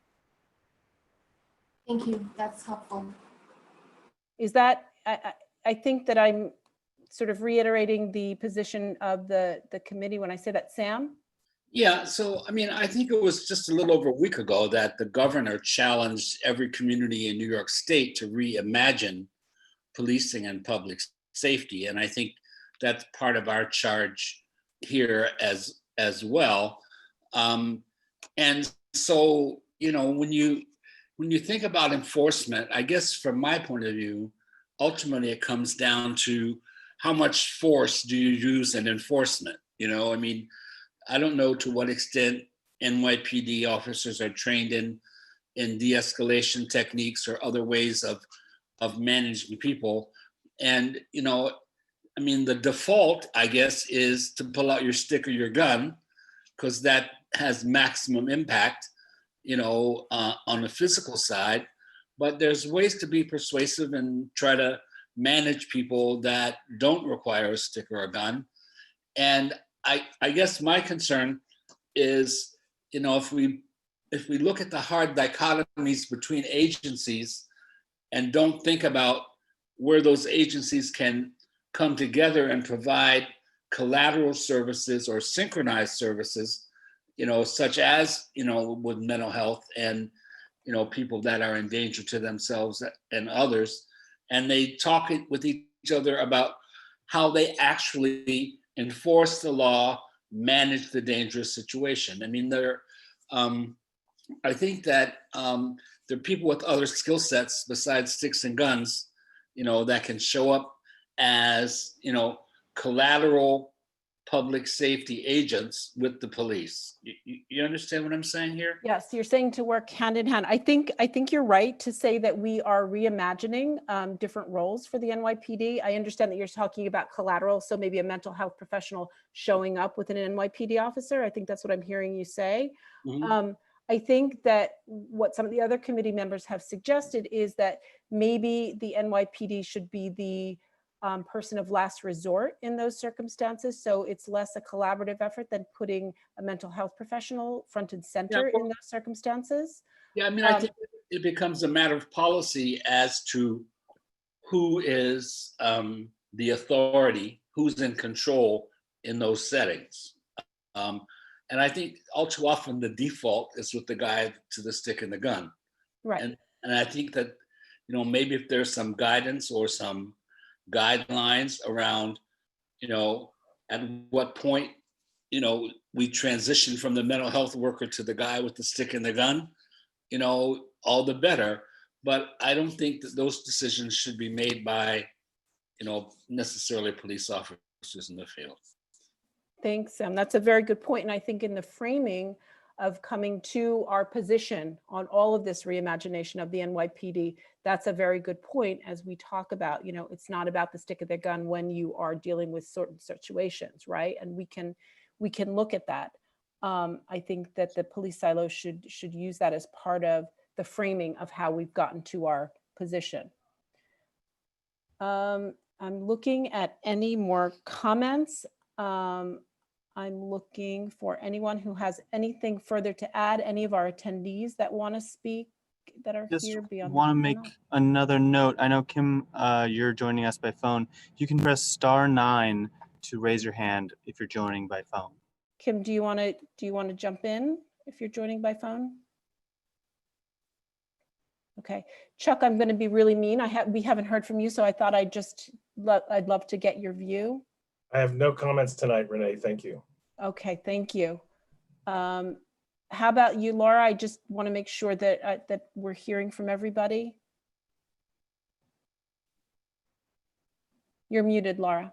Thank you, that's helpful. Is that, I think that I'm sort of reiterating the position of the committee when I say that, Sam? Yeah, so I think it was just a little over a week ago that the governor challenged every community in New York State to reimagine policing and public safety. And I think that's part of our charge here as well. And so, when you think about enforcement, I guess from my point of view, ultimately it comes down to how much force do you use in enforcement? I don't know to what extent NYPD officers are trained in de-escalation techniques or other ways of managing people. And, the default, I guess, is to pull out your stick or your gun, because that has maximum impact, on the physical side. But there's ways to be persuasive and try to manage people that don't require a stick or a gun. And I guess my concern is, if we look at the hard dichotomies between agencies and don't think about where those agencies can come together and provide collateral services or synchronized services, such as, with mental health and, people that are in danger to themselves and others, and they talk it with each other about how they actually enforce the law, manage the dangerous situation. I mean, I think that there are people with other skill sets besides sticks and guns, that can show up as, collateral public safety agents with the police. You understand what I'm saying here? Yes, you're saying to work hand in hand. I think you're right to say that we are reimagining different roles for the NYPD. I understand that you're talking about collateral, so maybe a mental health professional showing up with an NYPD officer. I think that's what I'm hearing you say. Mhm. I think that what some of the other committee members have suggested is that maybe the NYPD should be the person of last resort in those circumstances. So it's less a collaborative effort than putting a mental health professional front and center in those circumstances. Yeah, I mean, I think it becomes a matter of policy as to who is the authority, who's in control in those settings. And I think all too often the default is with the guy to the stick and the gun. Right. And I think that, maybe if there's some guidance or some guidelines around, at what point, we transition from the mental health worker to the guy with the stick and the gun, all the better. But I don't think that those decisions should be made by, necessarily police officers in the field. Thanks, Sam. That's a very good point. And I think in the framing of coming to our position on all of this reimagination of the NYPD, that's a very good point as we talk about, it's not about the stick of the gun when you are dealing with certain situations, right? And we can look at that. I think that the police silo should use that as part of the framing of how we've gotten to our position. I'm looking at any more comments. I'm looking for anyone who has anything further to add, any of our attendees that want to speak that are Just here beyond. want to make another note. I know, Kim, you're joining us by phone. You can press *9 to raise your hand if you're joining by phone. Kim, do you want to jump in if you're joining by phone? Okay, Chuck, I'm going to be really mean. We haven't heard from you, so I thought I'd love to get your view. I have no comments tonight, Renee. Thank you. Okay, thank you. How about you, Laura? I just want to make sure that that we're hearing from everybody. You're muted, Laura.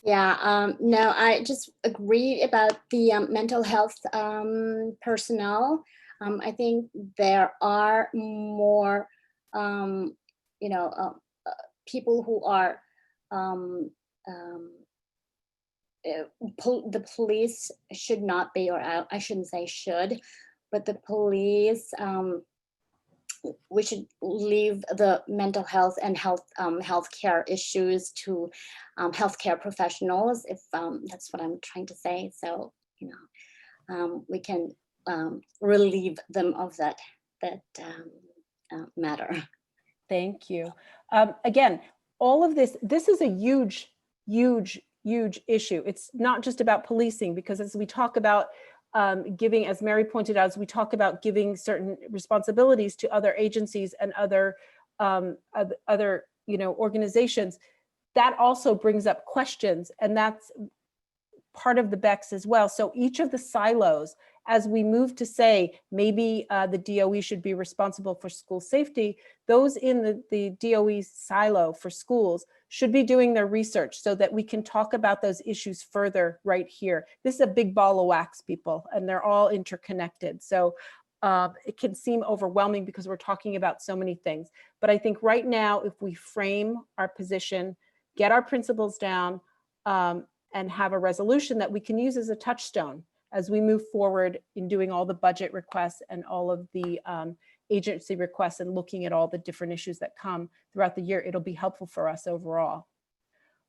Yeah, no, I just agree about the mental health personnel. I think there are more, people who are the police should not be, or I shouldn't say should, but the police, we should leave the mental health and healthcare issues to healthcare professionals, if that's what I'm trying to say. So, we can relieve them of that matter. Thank you. Again, all of this is a huge issue. It's not just about policing, because as we talk about giving, as Mary pointed out, as we talk about giving certain responsibilities to other agencies and other organizations, that also brings up questions, and that's part of the BECS as well. So each of the silos, as we move to say maybe the DOE should be responsible for school safety, those in the DOE silo for schools should be doing their research so that we can talk about those issues further right here. This is a big ball of wax, people, and they're all interconnected. So it can seem overwhelming because we're talking about so many things. But I think right now, if we frame our position, get our principles down, and have a resolution that we can use as a touchstone as we move forward in doing all the budget requests and all of the agency requests and looking at all the different issues that come throughout the year, it'll be helpful for us overall.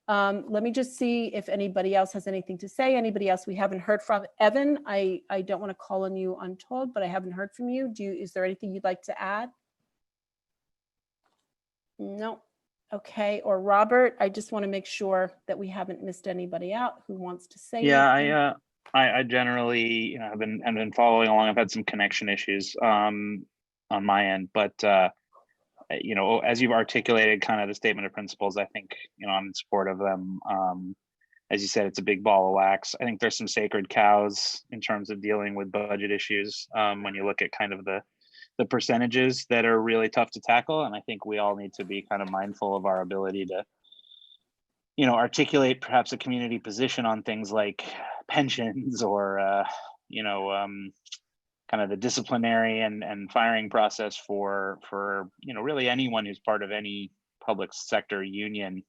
Let me just see if anybody else has anything to say. Anybody else we haven't heard from? Evan, I don't want to call on you untold, but I haven't heard from you. Is there anything you'd like to add? No. Okay, or Robert, I just want to make sure that we haven't missed anybody out who wants to say anything. I generally have been following along. I've had some connection issues on my end, but you know, as you've articulated kind of the statement of principles, I think, you know, I'm in support of them. As you said, it's a big ball of wax. I think there's some sacred cows in terms of dealing with budget issues. When you look at kind of the percentages that are really tough to tackle. And I think we all need to be kind of mindful of our ability to, you know, articulate perhaps a community position on things like pensions or, you know, kind of the disciplinary and firing process for, you know, really anyone who's part of any public sector union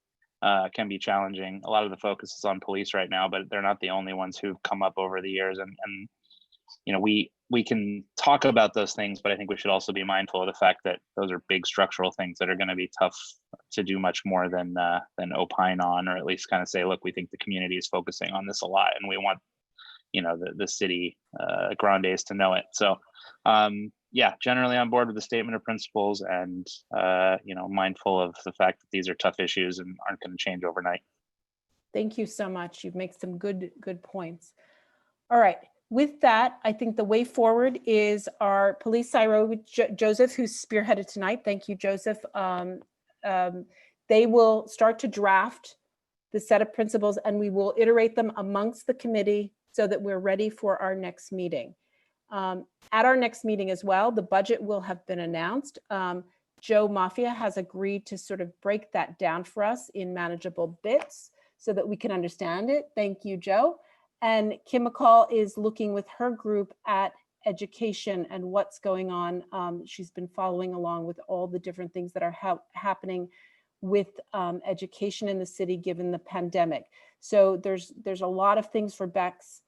can be challenging. A lot of the focus is on police right now, but they're not the only ones who've come up over the years. And you know, we can talk about those things, but I think we should also be mindful of the fact that those are big structural things that are going to be tough to do much more than opine on, or at least kind of say, look, we think the community is focusing on this a lot, and we want, you know, the city grandes to know it. So yeah, generally on board with the statement of principles, and you know, mindful of the fact that these are tough issues and aren't going to change overnight. Thank you so much. You've made some good points. All right. With that, I think the way forward is our police CIRO, Joseph, who's spearheaded tonight. Thank you, Joseph. They will start to draft the set of principles, and we will iterate them amongst the committee so that we're ready for our next meeting. At our next meeting as well, the budget will have been announced. Joe Mafia has agreed to sort of break that down for us in manageable bits so that we can understand it. Thank you, Joe. And Kim McCall is looking with her group at education and what's going on. She's been following along with all the different things that are happening with education in the city given the pandemic. So there's a lot of things for Bex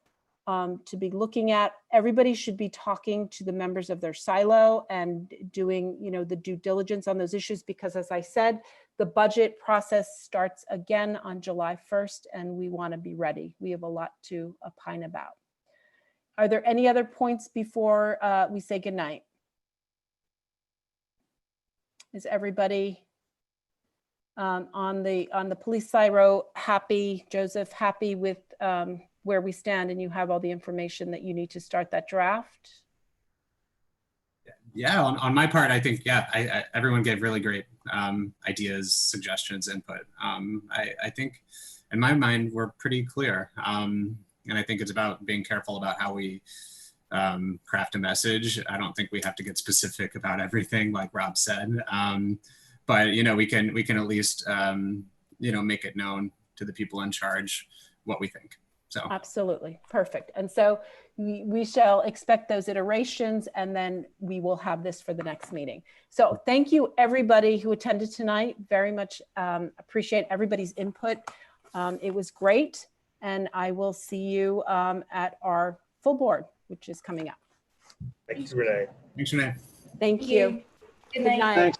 to be looking at. Everybody should be talking to the members of their silo and doing, you know, the due diligence on those issues, because as I said, the budget process starts again on July 1st, and we want to be ready. We have a lot to opine about. Are there any other points before we say goodnight? Is everybody on the police CIRO happy? Joseph, happy with where we stand, and you have all the information that you need to start that draft? Yeah, on my part, I think, yeah, everyone gave really great ideas, suggestions, input. I think in my mind, we're pretty clear. And I think it's about being careful about how we craft a message. I don't think we have to get specific about everything, like Rob said. But, you know, we can at least, you know, make it known to the people in charge what we think. So absolutely, perfect. And so we shall expect those iterations, and then we will have this for the next meeting. So thank you, everybody who attended tonight. Very much appreciate everybody's input. It was great, and I will see you at our full board, which is coming up. Thanks, Renee. Thanks, Renee. Thank you. Good night. Thanks.